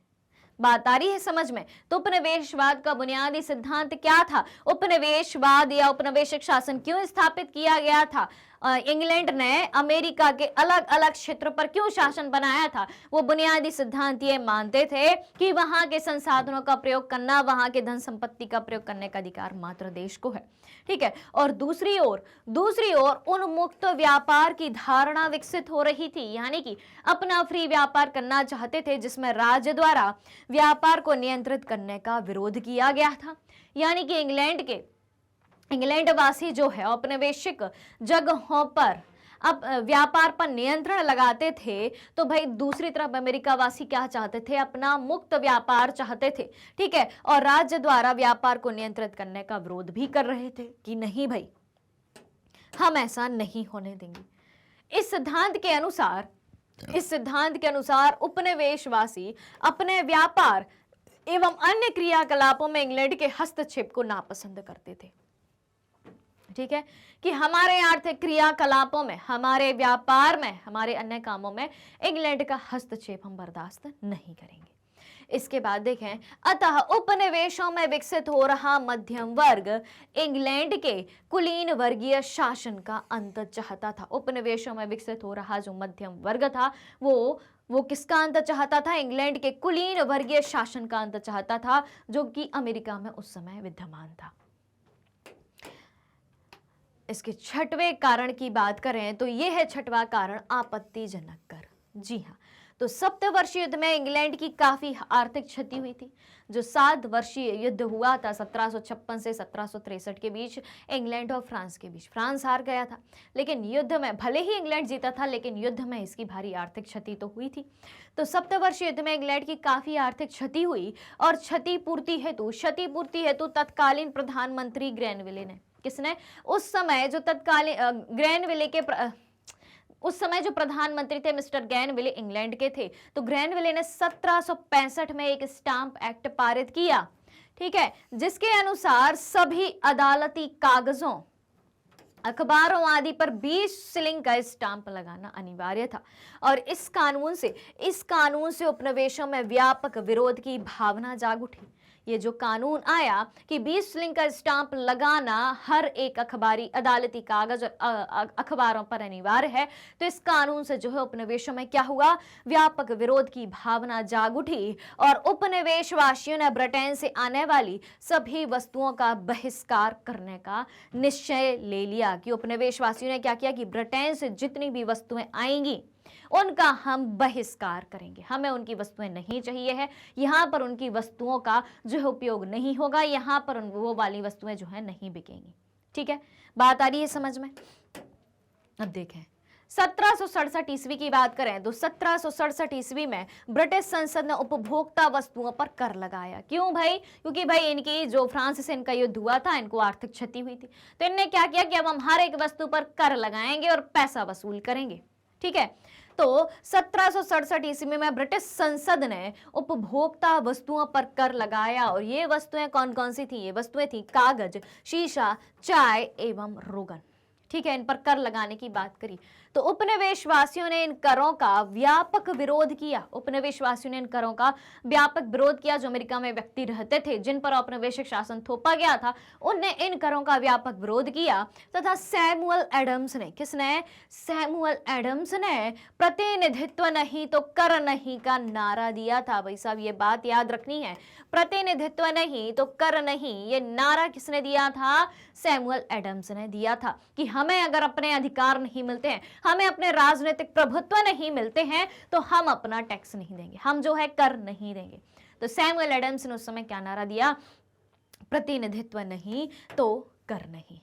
बात आ रही है समझ में? तो उपनिवेशवाद का बुनियादी सिद्धांत क्या था? उपनिवेशवाद या उपनिवेशिक शासन क्यों स्थापित किया गया था? इंग्लैंड ने अमेरिका के अलग अलग क्षेत्रों पर क्यों शासन बनाया था? वो बुनियादी सिद्धांत ये मानते थे कि वहां के संसाधनों का प्रयोग करना, वहां के धन संपत्ति का प्रयोग करने का अधिकार मात्र देश को है, ठीक है। और दूसरी ओर उन्मुक्त व्यापार की धारणा विकसित हो रही थी, यानी कि अपना फ्री व्यापार करना चाहते थे, जिसमें राज्य द्वारा व्यापार को नियंत्रित करने का विरोध किया गया था। यानी कि इंग्लैंड वासी जो है औपनिवेशिक जगहों पर अब व्यापार पर नियंत्रण लगाते थे, तो भाई दूसरी तरफ अमेरिका वासी क्या चाहते थे? अपना मुक्त व्यापार चाहते थे, ठीक है। और राज्य द्वारा व्यापार को नियंत्रित करने का विरोध भी कर रहे थे कि नहीं भाई, हम ऐसा नहीं होने देंगे। इस सिद्धांत के अनुसार उपनिवेशवासी अपने व्यापार एवं अन्य क्रियाकलापों में इंग्लैंड के हस्तक्षेप को नापसंद करते थे, ठीक है, कि हमारे आर्थिक क्रियाकलापों में, हमारे व्यापार में, हमारे अन्य कामों में इंग्लैंड का हस्तक्षेप हम बर्दाश्त नहीं करेंगे। इसके बाद देखें, अतः उपनिवेशों में विकसित हो रहा मध्यम वर्ग इंग्लैंड के कुलीन वर्गीय शासन का अंत चाहता था। उपनिवेशों में विकसित हो रहा जो मध्यम वर्ग था वो किसका अंत चाहता था? इंग्लैंड के कुलीन वर्गीय शासन का अंत चाहता था, जो कि अमेरिका में उस समय विद्यमान था। इसके छठवें कारण की बात करें तो यह है छठवां कारण आपत्तिजनक कर। जी हाँ, तो सप्तवर्षीय युद्ध में इंग्लैंड की काफी आर्थिक क्षति हुई थी। जो 7 वर्षीय युद्ध हुआ था 1756 से 1763 के बीच, इंग्लैंड और फ्रांस के बीच, फ्रांस हार गया था, लेकिन युद्ध में भले ही इंग्लैंड जीता था, लेकिन युद्ध में इसकी भारी आर्थिक क्षति तो हुई थी। तो सप्तवर्षीय युद्ध में इंग्लैंड की काफी आर्थिक क्षति हुई और क्षतिपूर्ति हेतु तत्कालीन प्रधानमंत्री ग्रैनविले ने, किसने? उस समय जो तत्कालीन ग्रैनविले के उस समय जो प्रधानमंत्री थे मिस्टर ग्रैनविले इंग्लैंड के थे, तो ग्रैनविले ने 1765 में एक स्टाम्प एक्ट पारित किया, ठीक है, जिसके अनुसार सभी अदालती कागजों अखबारों आदि पर 20 शिलिंग का स्टाम्प लगाना अनिवार्य था और इस कानून से उपनिवेशों में व्यापक विरोध की भावना जाग उठी। ये जो कानून आया कि 20 शिलिंग का स्टाम्प लगाना हर एक अखबारी अदालती कागज और अखबारों पर अनिवार्य है, तो इस कानून से जो है उपनिवेशों में क्या हुआ, व्यापक विरोध की भावना जाग उठी और उपनिवेशवासियों ने ब्रिटेन से आने वाली सभी वस्तुओं का बहिष्कार करने का निश्चय ले लिया। कि उपनिवेशवासियों ने क्या किया कि ब्रिटेन से जितनी भी वस्तुएं आएंगी उनका हम बहिष्कार करेंगे, हमें उनकी वस्तुएं नहीं चाहिए है, यहाँ पर उनकी वस्तुओं का जो है उपयोग नहीं होगा, यहाँ पर वो वाली वस्तुएं जो है नहीं बिकेंगी। ठीक है, बात आ रही है समझ में। अब देखें 1767 ईस्वी की बात करें तो 1767 ईस्वी में ब्रिटिश संसद ने उपभोक्ता वस्तुओं पर कर लगाया। क्यों भाई? क्योंकि भाई इनकी जो फ्रांस से इनका युद्ध हुआ था, इनको आर्थिक क्षति हुई थी, तो इनने क्या किया कि अब हम हर एक वस्तु पर कर लगाएंगे और पैसा वसूल करेंगे। ठीक है, तो 1767 ईस्वी में ब्रिटिश संसद ने उपभोक्ता वस्तुओं पर कर लगाया और ये वस्तुएं कौन कौन सी थी? ये वस्तुएं थी कागज, शीशा, चाय एवं रोगन। ठीक है, इन पर कर लगाने की बात करी तो उपनिवेशवासियों ने इन करों का व्यापक विरोध किया। उपनिवेशवासियों ने इन करों का व्यापक विरोध किया। जो अमेरिका में व्यक्ति रहते थे जिन पर औपनिवेशिक शासन थोपा गया था, उनने इन करों का व्यापक विरोध किया तथा सैमुअल एडम्स ने, किसने? सैमुअल एडम्स ने प्रतिनिधित्व नहीं तो कर नहीं का नारा दिया था। भाई साहब ये बात याद रखनी है, प्रतिनिधित्व नहीं तो कर नहीं, ये नारा किसने दिया था? सैमुअल एडम्स ने दिया था कि हमें अगर अपने अधिकार नहीं मिलते हैं, हमें अपने राजनीतिक प्रभुत्व नहीं मिलते हैं, तो हम अपना टैक्स नहीं देंगे, हम जो है कर नहीं देंगे। तो सैमुअल एडम्स ने उस समय क्या नारा दिया? प्रतिनिधित्व नहीं तो कर नहीं।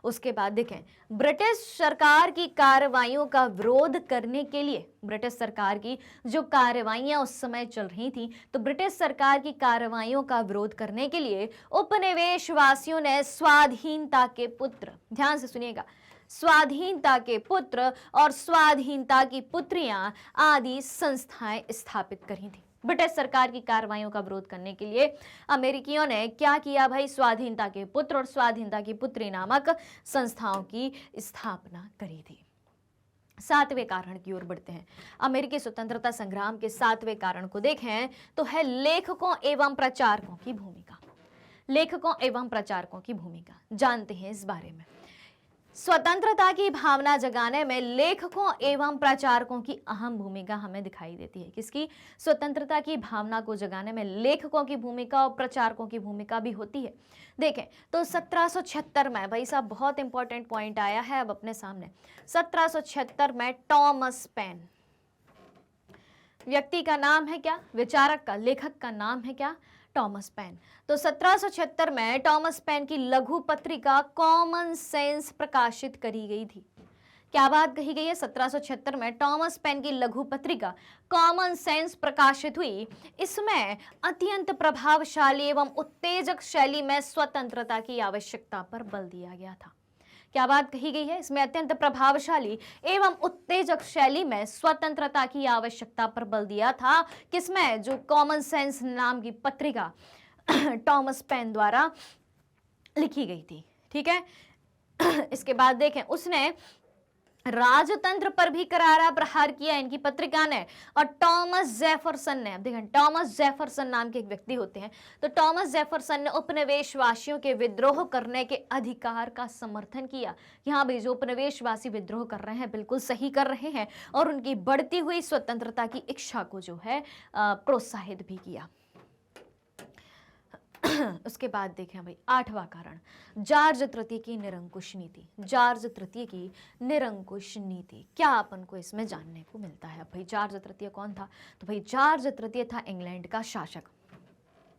उसके बाद देखें ब्रिटिश सरकार की कार्रवाइयों का विरोध करने के लिए, ब्रिटिश सरकार की जो कार्रवाइयां उस समय चल रही थी, तो ब्रिटिश सरकार की कार्रवाइयों का विरोध करने के लिए उपनिवेशवासियों ने स्वाधीनता के पुत्र, ध्यान से सुनिएगा, स्वाधीनता के पुत्र और स्वाधीनता की पुत्रियां आदि संस्थाएं स्थापित करी थी। ब्रिटिश सरकार की कार्रवाइयों का विरोध करने के लिए अमेरिकियों ने क्या किया भाई? स्वाधीनता के पुत्र और स्वाधीनता की पुत्री नामक संस्थाओं की स्थापना करी थी। 7वें कारण की ओर बढ़ते हैं। अमेरिकी स्वतंत्रता संग्राम के 7वें कारण को देखें तो है लेखकों एवं प्रचारकों की भूमिका। लेखकों एवं प्रचारकों की भूमिका जानते हैं इस बारे में। स्वतंत्रता की भावना जगाने में लेखकों एवं प्रचारकों की अहम भूमिका हमें दिखाई देती है। किसकी? स्वतंत्रता की भावना को जगाने में लेखकों की भूमिका और प्रचारकों की भूमिका भी होती है। देखें तो 1776 में, भाई साहब बहुत इंपॉर्टेंट पॉइंट आया है अब अपने सामने, 1776 में टॉमस पेन, व्यक्ति का नाम है क्या? विचारक का, लेखक का नाम है क्या? Thomas Paine. तो 1776 में टॉमस पेन की लघु पत्रिका कॉमन सेंस प्रकाशित करी गई थी। क्या बात कही गई है? 1776 में टॉमस पेन की लघु पत्रिका कॉमन सेंस प्रकाशित हुई। इसमें अत्यंत प्रभावशाली एवं उत्तेजक शैली में स्वतंत्रता की आवश्यकता पर बल दिया गया था। क्या बात कही गई है? इसमें अत्यंत प्रभावशाली एवं उत्तेजक शैली में स्वतंत्रता की आवश्यकता पर बल दिया था। किसमें? जो कॉमन सेंस नाम की पत्रिका टॉमस पेन द्वारा लिखी गई थी। ठीक है, इसके बाद देखें उसने राजतंत्र पर भी करारा प्रहार किया इनकी पत्रिका ने। और टॉमस जेफरसन ने, अब देखें टॉमस जेफरसन नाम के एक व्यक्ति होते हैं, तो टॉमस जेफरसन ने उपनिवेशवासियों के विद्रोह करने के अधिकार का समर्थन किया। यहाँ भी जो उपनिवेशवासी विद्रोह कर रहे हैं बिल्कुल सही कर रहे हैं, और उनकी बढ़ती हुई स्वतंत्रता की इच्छा को जो है प्रोत्साहित भी किया। उसके बाद देखें भाई 8वां कारण, जॉर्ज तृतीय की निरंकुश नीति। जॉर्ज तृतीय की निरंकुश नीति, क्या अपन को इसमें जानने को मिलता है? भाई जॉर्ज तृतीय कौन था? तो भाई जॉर्ज तृतीय था इंग्लैंड का शासक।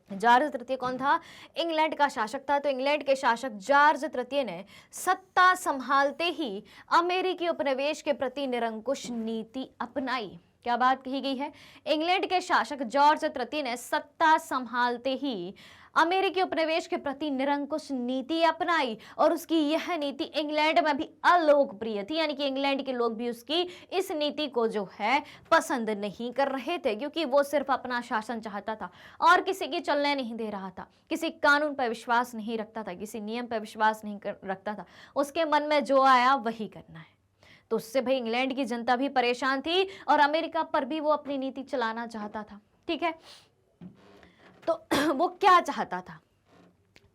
जॉर्ज तृतीय कौन था? इंग्लैंड का शासक था। तो इंग्लैंड के शासक जॉर्ज तृतीय ने सत्ता संभालते ही अमेरिकी उपनिवेश के प्रति निरंकुश नीति अपनाई। क्या बात कही गई है? इंग्लैंड के शासक जॉर्ज तृतीय ने सत्ता संभालते ही अमेरिकी उपनिवेश के प्रति निरंकुश नीति अपनाई और उसकी यह नीति इंग्लैंड में भी अलोकप्रिय थी, यानी कि इंग्लैंड के लोग भी उसकी इस नीति को जो है पसंद नहीं कर रहे थे, क्योंकि वो सिर्फ अपना शासन चाहता था और किसी की चलने नहीं दे रहा था, किसी कानून पर विश्वास नहीं रखता था, किसी नियम पर विश्वास नहीं रखता था, उसके मन में जो आया वही करना है। तो उससे भाई इंग्लैंड की जनता भी परेशान थी और अमेरिका पर भी वो अपनी नीति चलाना चाहता था। ठीक है, तो वो क्या चाहता था,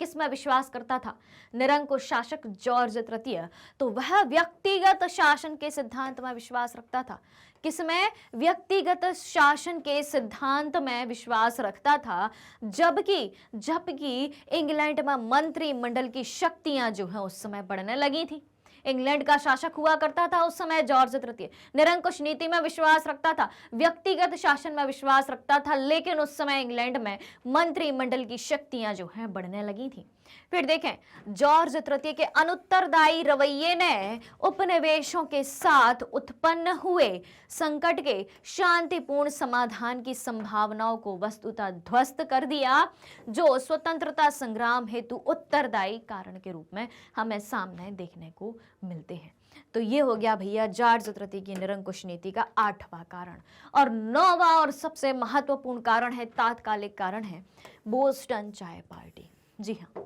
किसमें विश्वास करता था? निरंकुश शासक जॉर्ज तृतीय तो वह व्यक्तिगत शासन के सिद्धांत में विश्वास रखता था। किसमें? व्यक्तिगत शासन के सिद्धांत में विश्वास रखता था, जबकि इंग्लैंड में मंत्रिमंडल की शक्तियां जो है उस समय बढ़ने लगी थी। इंग्लैंड का शासक हुआ करता था उस समय जॉर्ज तृतीय, निरंकुश नीति में विश्वास रखता था, व्यक्तिगत शासन में विश्वास रखता था, लेकिन उस समय इंग्लैंड में मंत्रिमंडल की शक्तियां जो हैं बढ़ने लगी थी। फिर देखें, जॉर्ज तृतीय के अनुत्तरदायी रवैये ने उपनिवेशों के साथ उत्पन्न हुए संकट के शांतिपूर्ण समाधान की संभावनाओं को वस्तुतः ध्वस्त कर दिया, जो स्वतंत्रता संग्राम हेतु उत्तरदायी कारण के रूप में हमें सामने देखने को मिलते हैं। तो ये हो गया भैया जॉर्ज तृतीय की निरंकुश नीति का 8वां कारण। और 9वां और सबसे महत्वपूर्ण कारण है, तात्कालिक कारण है, बोस्टन चाय पार्टी। जी हाँ,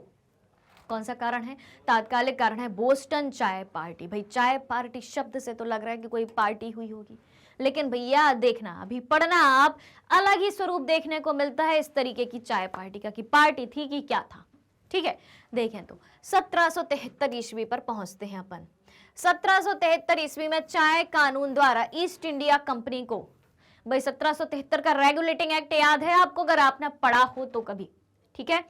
कौन सा कारण है? तात्कालिक कारण है बोस्टन चाय पार्टी। भाई चाय पार्टी शब्द से तो लग रहा है कि कोई पार्टी हुई होगी, लेकिन भैया देखना, अभी पढ़ना, आप अलग ही स्वरूप देखने को मिलता है इस तरीके की चाय पार्टी का, कि पार्टी थी कि क्या था। ठीक है, देखें तो 1773 ईस्वी पर पहुंचते हैं अपन। 1773 ईस्वी में चाय कानून द्वारा ईस्ट इंडिया कंपनी को, भाई 1773 का रेगुलेटिंग एक्ट याद है आपको अगर आपने पढ़ा हो तो कभी? ठीक है,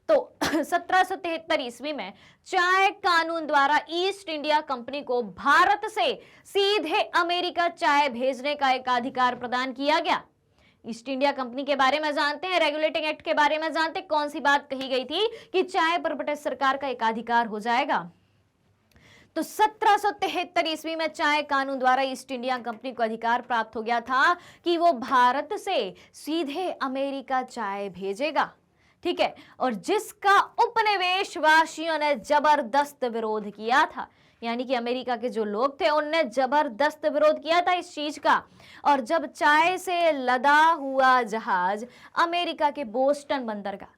तो 1773 ईस्वी में चाय कानून द्वारा ईस्ट इंडिया कंपनी को भारत से सीधे अमेरिका चाय भेजने का एक अधिकार प्रदान किया गया। ईस्ट इंडिया कंपनी के बारे में जानते हैं, रेगुलेटिंग एक्ट के बारे में जानते हैं, कौन सी बात कही गई थी कि चाय पर ब्रिटिश सरकार का एकाधिकार हो जाएगा। तो 1773 ईस्वी में चाय कानून द्वारा ईस्ट इंडिया कंपनी को अधिकार प्राप्त हो गया था कि वो भारत से सीधे अमेरिका चाय भेजेगा। ठीक है, और जिसका उपनिवेशवासियों ने जबरदस्त विरोध किया था, यानी कि अमेरिका के जो लोग थे उनने जबरदस्त विरोध किया था इस चीज का। और जब चाय से लदा हुआ जहाज अमेरिका के बोस्टन बंदरगाह,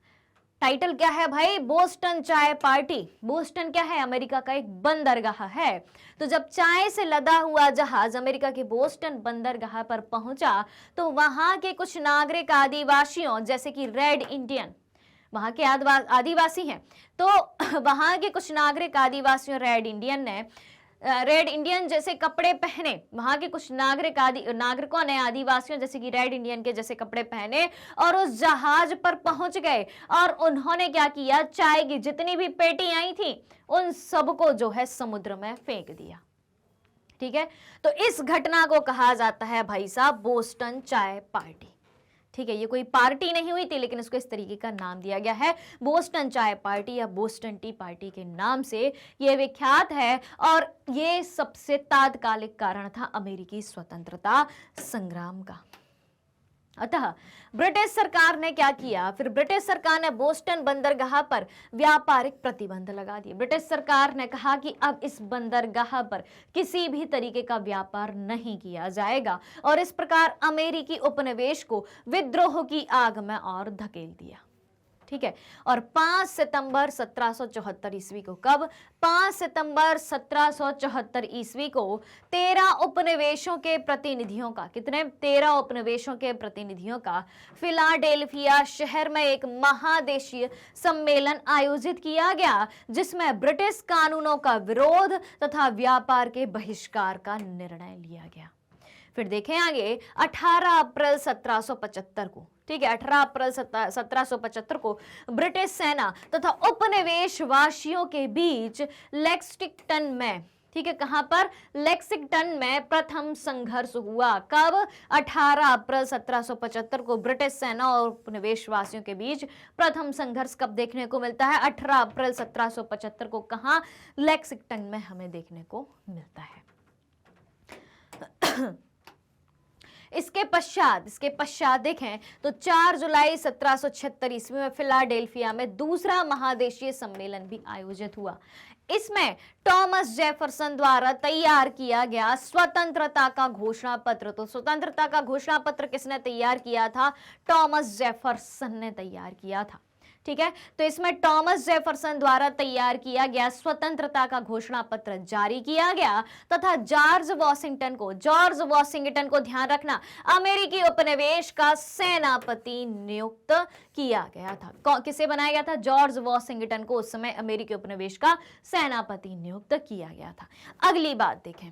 टाइटल क्या है भाई? बोस्टन चाय पार्टी। बोस्टन क्या है? अमेरिका का एक बंदरगाह है। तो जब चाय से लदा हुआ जहाज अमेरिका के बोस्टन बंदरगाह पर पहुंचा तो वहां के कुछ नागरिक आदिवासियों, जैसे कि रेड इंडियन, वहां के आदिवासी हैं, तो वहां के कुछ नागरिक आदिवासियों रेड इंडियन जैसे कपड़े पहने, वहां के कुछ नागरिकों ने आदिवासियों जैसे कि रेड इंडियन के जैसे कपड़े पहने और उस जहाज पर पहुंच गए और उन्होंने क्या किया? चाय की जितनी भी पेटी आई थी उन सबको जो है समुद्र में फेंक दिया। ठीक है, तो इस घटना को कहा जाता है भाई साहब बोस्टन चाय पार्टी। ठीक है, ये कोई पार्टी नहीं हुई थी, लेकिन इसको इस तरीके का नाम दिया गया है, बोस्टन चाय पार्टी या बोस्टन टी पार्टी के नाम से ये विख्यात है। और ये सबसे तात्कालिक कारण था अमेरिकी स्वतंत्रता संग्राम का। अतः ब्रिटिश सरकार ने क्या किया? फिर ब्रिटिश सरकार ने बोस्टन बंदरगाह पर व्यापारिक प्रतिबंध लगा दिए। ब्रिटिश सरकार ने कहा कि अब इस बंदरगाह पर किसी भी तरीके का व्यापार नहीं किया जाएगा और इस प्रकार अमेरिकी उपनिवेश को विद्रोह की आग में और धकेल दिया। ठीक है, और 5 सितंबर 1774 ईस्वी को, कब? 5 सितंबर 1774 ईस्वी को 13 उपनिवेशों के प्रतिनिधियों का, कितने? 13 उपनिवेशों के प्रतिनिधियों का फिलाडेल्फिया शहर में एक महादेशीय सम्मेलन आयोजित किया गया, जिसमें ब्रिटिश कानूनों का विरोध तथा व्यापार के बहिष्कार का निर्णय लिया गया। फिर देखें आगे, 18 अप्रैल 1775 को, ठीक है, 18 अप्रैल 1775 को ब्रिटिश सेना तथा उपनिवेशवासियों के बीच लेक्सिंगटन में, ठीक है, कहां पर? लेक्सिंगटन में प्रथम संघर्ष हुआ। कब? 18 अप्रैल 1775 को ब्रिटिश सेना और उपनिवेशवासियों के बीच प्रथम संघर्ष कब देखने को मिलता है? 18 अप्रैल 1775 को। कहां? लेक्सिंगटन में हमें देखने को मिलता है। इसके पश्चात देखें तो 4 जुलाई 1776 ईस्वी में फिलाडेल्फिया में दूसरा महादेशीय सम्मेलन भी आयोजित हुआ। इसमें टॉमस जेफरसन द्वारा तैयार किया गया स्वतंत्रता का घोषणा पत्र, तो स्वतंत्रता का घोषणा पत्र किसने तैयार किया था? टॉमस जेफरसन ने तैयार किया था। ठीक है, तो इसमें टॉमस जेफरसन द्वारा तैयार किया गया स्वतंत्रता का घोषणा पत्र जारी किया गया तथा जॉर्ज वॉशिंगटन को ध्यान रखना अमेरिकी उपनिवेश का सेनापति नियुक्त किया गया था। किसे बनाया गया था? जॉर्ज वॉशिंगटन को उस समय अमेरिकी उपनिवेश का सेनापति नियुक्त किया गया था। अगली बात देखें,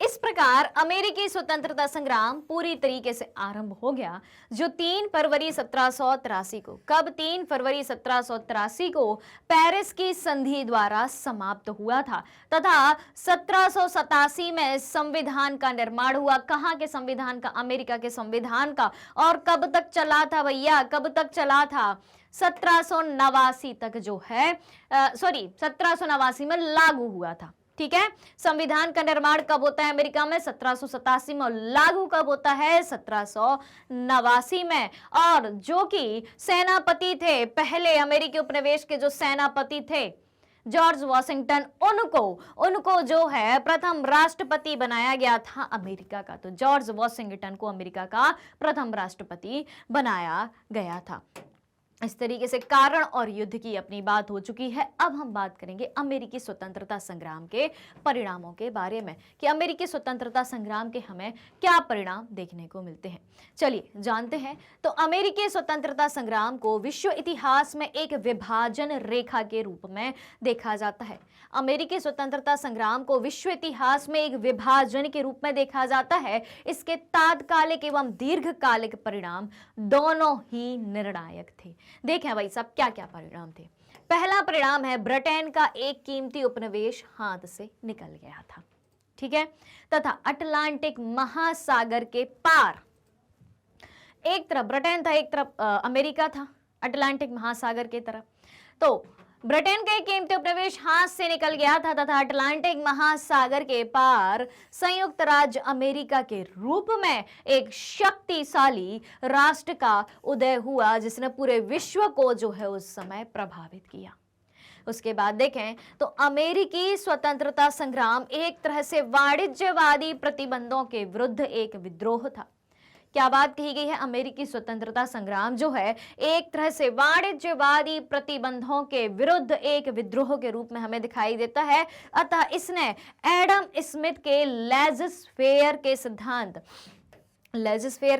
इस प्रकार अमेरिकी स्वतंत्रता संग्राम पूरी तरीके से आरंभ हो गया, जो 3 फरवरी 1783 को, कब? 3 फरवरी 1783 को पेरिस की संधि द्वारा समाप्त हुआ था तथा 1787 में संविधान का निर्माण हुआ। कहां के संविधान का? अमेरिका के संविधान का। और कब तक चला था भैया? कब तक चला था? 1789 तक जो है 1789 में लागू हुआ था। ठीक है, संविधान का निर्माण कब होता है अमेरिका में? 1787 में। और लागू कब होता है? 1789 में। और जो कि सेनापति थे, पहले अमेरिकी उपनिवेश के जो सेनापति थे जॉर्ज वॉशिंगटन, उनको जो है प्रथम राष्ट्रपति बनाया गया था अमेरिका का। तो जॉर्ज वॉशिंगटन को अमेरिका का प्रथम राष्ट्रपति बनाया गया था। इस तरीके से कारण और युद्ध की अपनी बात हो चुकी है। अब हम बात करेंगे अमेरिकी स्वतंत्रता संग्राम के परिणामों के बारे में कि अमेरिकी स्वतंत्रता संग्राम के हमें क्या परिणाम देखने को मिलते हैं। चलिए जानते हैं। तो अमेरिकी स्वतंत्रता संग्राम को विश्व इतिहास में एक विभाजन रेखा के रूप में देखा जाता है। अमेरिकी स्वतंत्रता संग्राम को विश्व इतिहास में एक विभाजन के रूप में देखा जाता है। इसके तात्कालिक एवं दीर्घकालिक परिणाम दोनों ही निर्णायक थे। देखें भाई साहब क्या क्या परिणाम थे। पहला परिणाम है ब्रिटेन का एक कीमती उपनिवेश हाथ से निकल गया था। ठीक है, तथा अटलांटिक महासागर के पार, एक तरफ ब्रिटेन था, एक तरफ अमेरिका था, अटलांटिक महासागर के तरफ। तो ब्रिटेन का एक कीमती उपनिवेश हाथ से निकल गया था तथा अटलांटिक महासागर के पार संयुक्त राज्य अमेरिका के रूप में एक शक्तिशाली राष्ट्र का उदय हुआ, जिसने पूरे विश्व को जो है उस समय प्रभावित किया। उसके बाद देखें तो अमेरिकी स्वतंत्रता संग्राम एक तरह से वाणिज्यवादी प्रतिबंधों के विरुद्ध एक विद्रोह था। क्या बात कही गई है? अमेरिकी स्वतंत्रता संग्राम जो है एक तरह से वाणिज्यवादी प्रतिबंधों के विरुद्ध एक विद्रोह के रूप में हमें दिखाई देता है। अतः इसने एडम स्मिथ के लेजिस्फेयर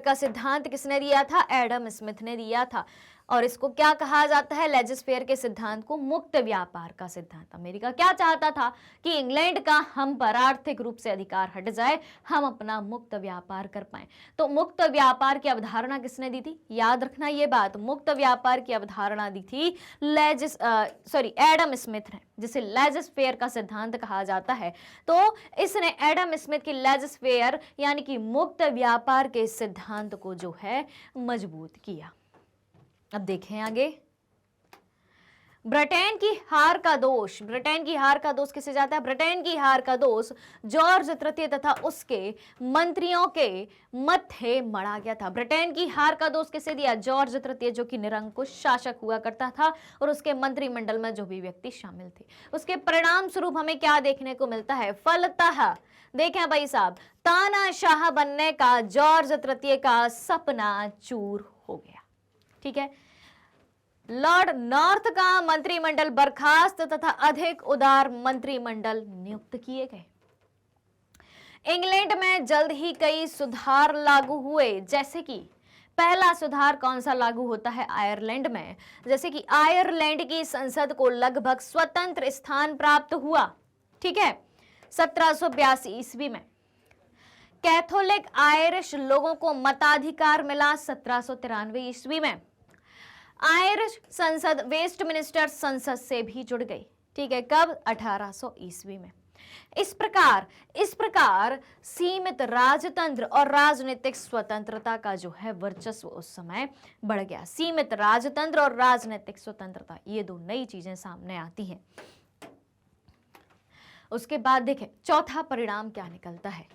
का सिद्धांत किसने दिया था? एडम स्मिथ ने दिया था। और इसको क्या कहा जाता है? लेजिस्फेयर के सिद्धांत को मुक्त व्यापार का सिद्धांत। अमेरिका क्या चाहता था कि इंग्लैंड का हम पर आर्थिक रूप से अधिकार हट जाए, हम अपना मुक्त व्यापार कर पाए। तो मुक्त व्यापार की अवधारणा किसने दी थी? याद रखना ये बात, मुक्त व्यापार की अवधारणा दी थी एडम स्मिथ ने, जिसे लेजिस्फेयर का सिद्धांत कहा जाता है। तो इसने एडम स्मिथ की लेजिस्फेयर यानी कि मुक्त व्यापार के सिद्धांत को जो है मजबूत किया। अब देखें आगे, ब्रिटेन की हार का दोष किसे जाता है? ब्रिटेन की हार का दोष जॉर्ज तृतीय तथा उसके मंत्रियों के मत्थे मढ़ा गया था। ब्रिटेन की हार का दोष किसे दिया? जॉर्ज तृतीय, जो कि निरंकुश शासक हुआ करता था, और उसके मंत्रिमंडल में जो भी व्यक्ति शामिल थे। उसके परिणाम स्वरूप हमें क्या देखने को मिलता है? फलतः देखें भाई साहब, तानाशाह बनने का जॉर्ज तृतीय का सपना चूर हो गया। ठीक है, लॉर्ड नॉर्थ का मंत्रिमंडल बर्खास्त तथा अधिक उदार मंत्रिमंडल नियुक्त किए गए। इंग्लैंड में जल्द ही कई सुधार लागू हुए, जैसे कि पहला सुधार कौन सा लागू होता है? आयरलैंड में। जैसे कि आयरलैंड की संसद को लगभग स्वतंत्र स्थान प्राप्त हुआ। ठीक है, 1782 ईस्वी में कैथोलिक आयरिश लोगों को मताधिकार मिला। 1793 ईस्वी में आयरिश संसद वेस्टमिनिस्टर संसद से भी जुड़ गई। ठीक है, कब? 1800 ईस्वी में। इस प्रकार सीमित राजतंत्र और राजनीतिक स्वतंत्रता का जो है वर्चस्व उस समय बढ़ गया। सीमित राजतंत्र और राजनीतिक स्वतंत्रता, ये दो नई चीजें सामने आती हैं। उसके बाद देखें चौथा परिणाम क्या निकलता है।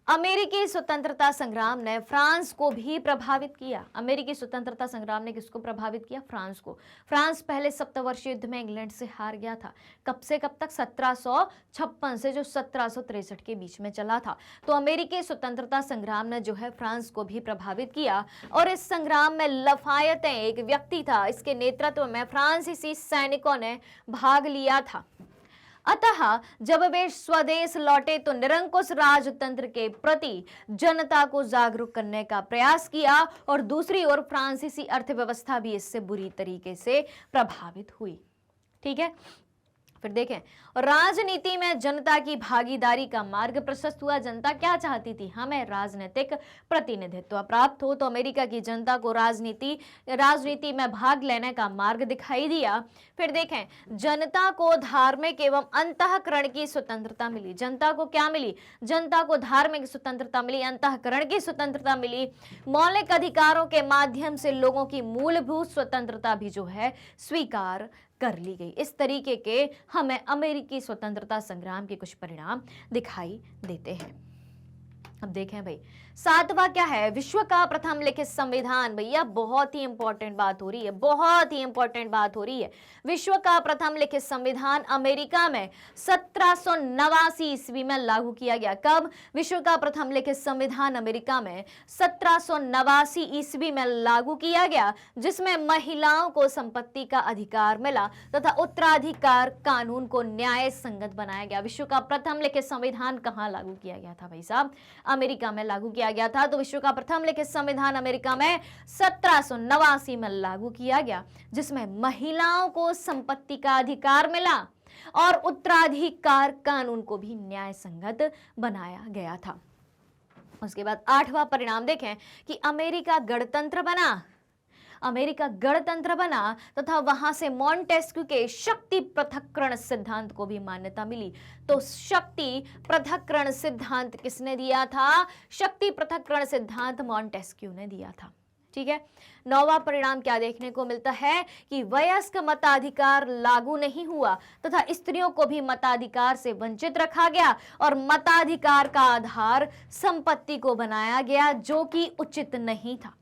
अमेरिकी स्वतंत्रता संग्राम ने फ्रांस को भी प्रभावित किया। अमेरिकी स्वतंत्रता संग्राम ने किसको प्रभावित किया? फ्रांस को। फ्रांस पहले सप्तवर्षीय युद्ध में इंग्लैंड से हार गया था। कब से कब तक? 1756 से जो 1763 के बीच में चला था। तो अमेरिकी स्वतंत्रता संग्राम ने जो है फ्रांस को भी प्रभावित किया और इस संग्राम में लफायते एक व्यक्ति था, इसके नेतृत्व में फ्रांसीसी सैनिकों ने भाग लिया था। अतः जब वे स्वदेश लौटे तो निरंकुश राजतंत्र के प्रति जनता को जागरूक करने का प्रयास किया और दूसरी ओर फ्रांसीसी अर्थव्यवस्था भी इससे बुरी तरीके से प्रभावित हुई। ठीक है, फिर देखें, राजनीति में जनता की भागीदारी का मार्ग प्रशस्त हुआ। जनता क्या चाहती थी? हमें राजनीतिक प्रतिनिधित्व प्राप्त हो। तो अमेरिका की जनता को राजनीति में भाग लेने का मार्ग दिखाई दिया। फिर देखें, जनता को धार्मिक एवं अंतःकरण की स्वतंत्रता मिली। जनता को क्या मिली? जनता को धार्मिक स्वतंत्रता मिली, अंतःकरण की स्वतंत्रता मिली। मौलिक अधिकारों के माध्यम से लोगों की मूलभूत स्वतंत्रता भी जो है स्वीकार कर ली गई। इस तरीके के हमें अमेरिकी स्वतंत्रता संग्राम के कुछ परिणाम दिखाई देते हैं। अब देखें भाई, 7वां क्या है? विश्व का प्रथम लिखित संविधान। भैया बहुत ही इंपॉर्टेंट बात हो रही है, बहुत ही इंपॉर्टेंट बात हो रही है। विश्व का प्रथम लिखित संविधान अमेरिका में 1789 ईस्वी में लागू किया गया। कब? विश्व का प्रथम लिखित संविधान अमेरिका में 1789 ईस्वी में लागू किया गया, जिसमें महिलाओं को संपत्ति का अधिकार मिला तथा उत्तराधिकार कानून को न्याय संगत बनाया गया। विश्व का प्रथम लिखित संविधान कहां लागू किया गया था भाई साहब? अमेरिका में लागू किया गया था। तो विश्व का प्रथम लिखित संविधान अमेरिका में 1789 में लागू किया गया, जिसमें महिलाओं को संपत्ति का अधिकार मिला और उत्तराधिकार कानून को भी न्याय संगत बनाया गया था। उसके बाद 8वां परिणाम देखें कि अमेरिका गणतंत्र बना। अमेरिका गणतंत्र बना तथा वहां से मॉन्टेस्क्यू के शक्ति पृथक्करण सिद्धांत को भी मान्यता मिली। तो शक्ति पृथक्करण सिद्धांत किसने दिया था? शक्ति पृथक्करण सिद्धांत मॉन्टेस्क्यू ने दिया था। ठीक है, 9वां परिणाम क्या देखने को मिलता है कि वयस्क मताधिकार लागू नहीं हुआ तथा स्त्रियों को भी मताधिकार से वंचित रखा गया और मताधिकार का आधार संपत्ति को बनाया गया, जो कि उचित नहीं था।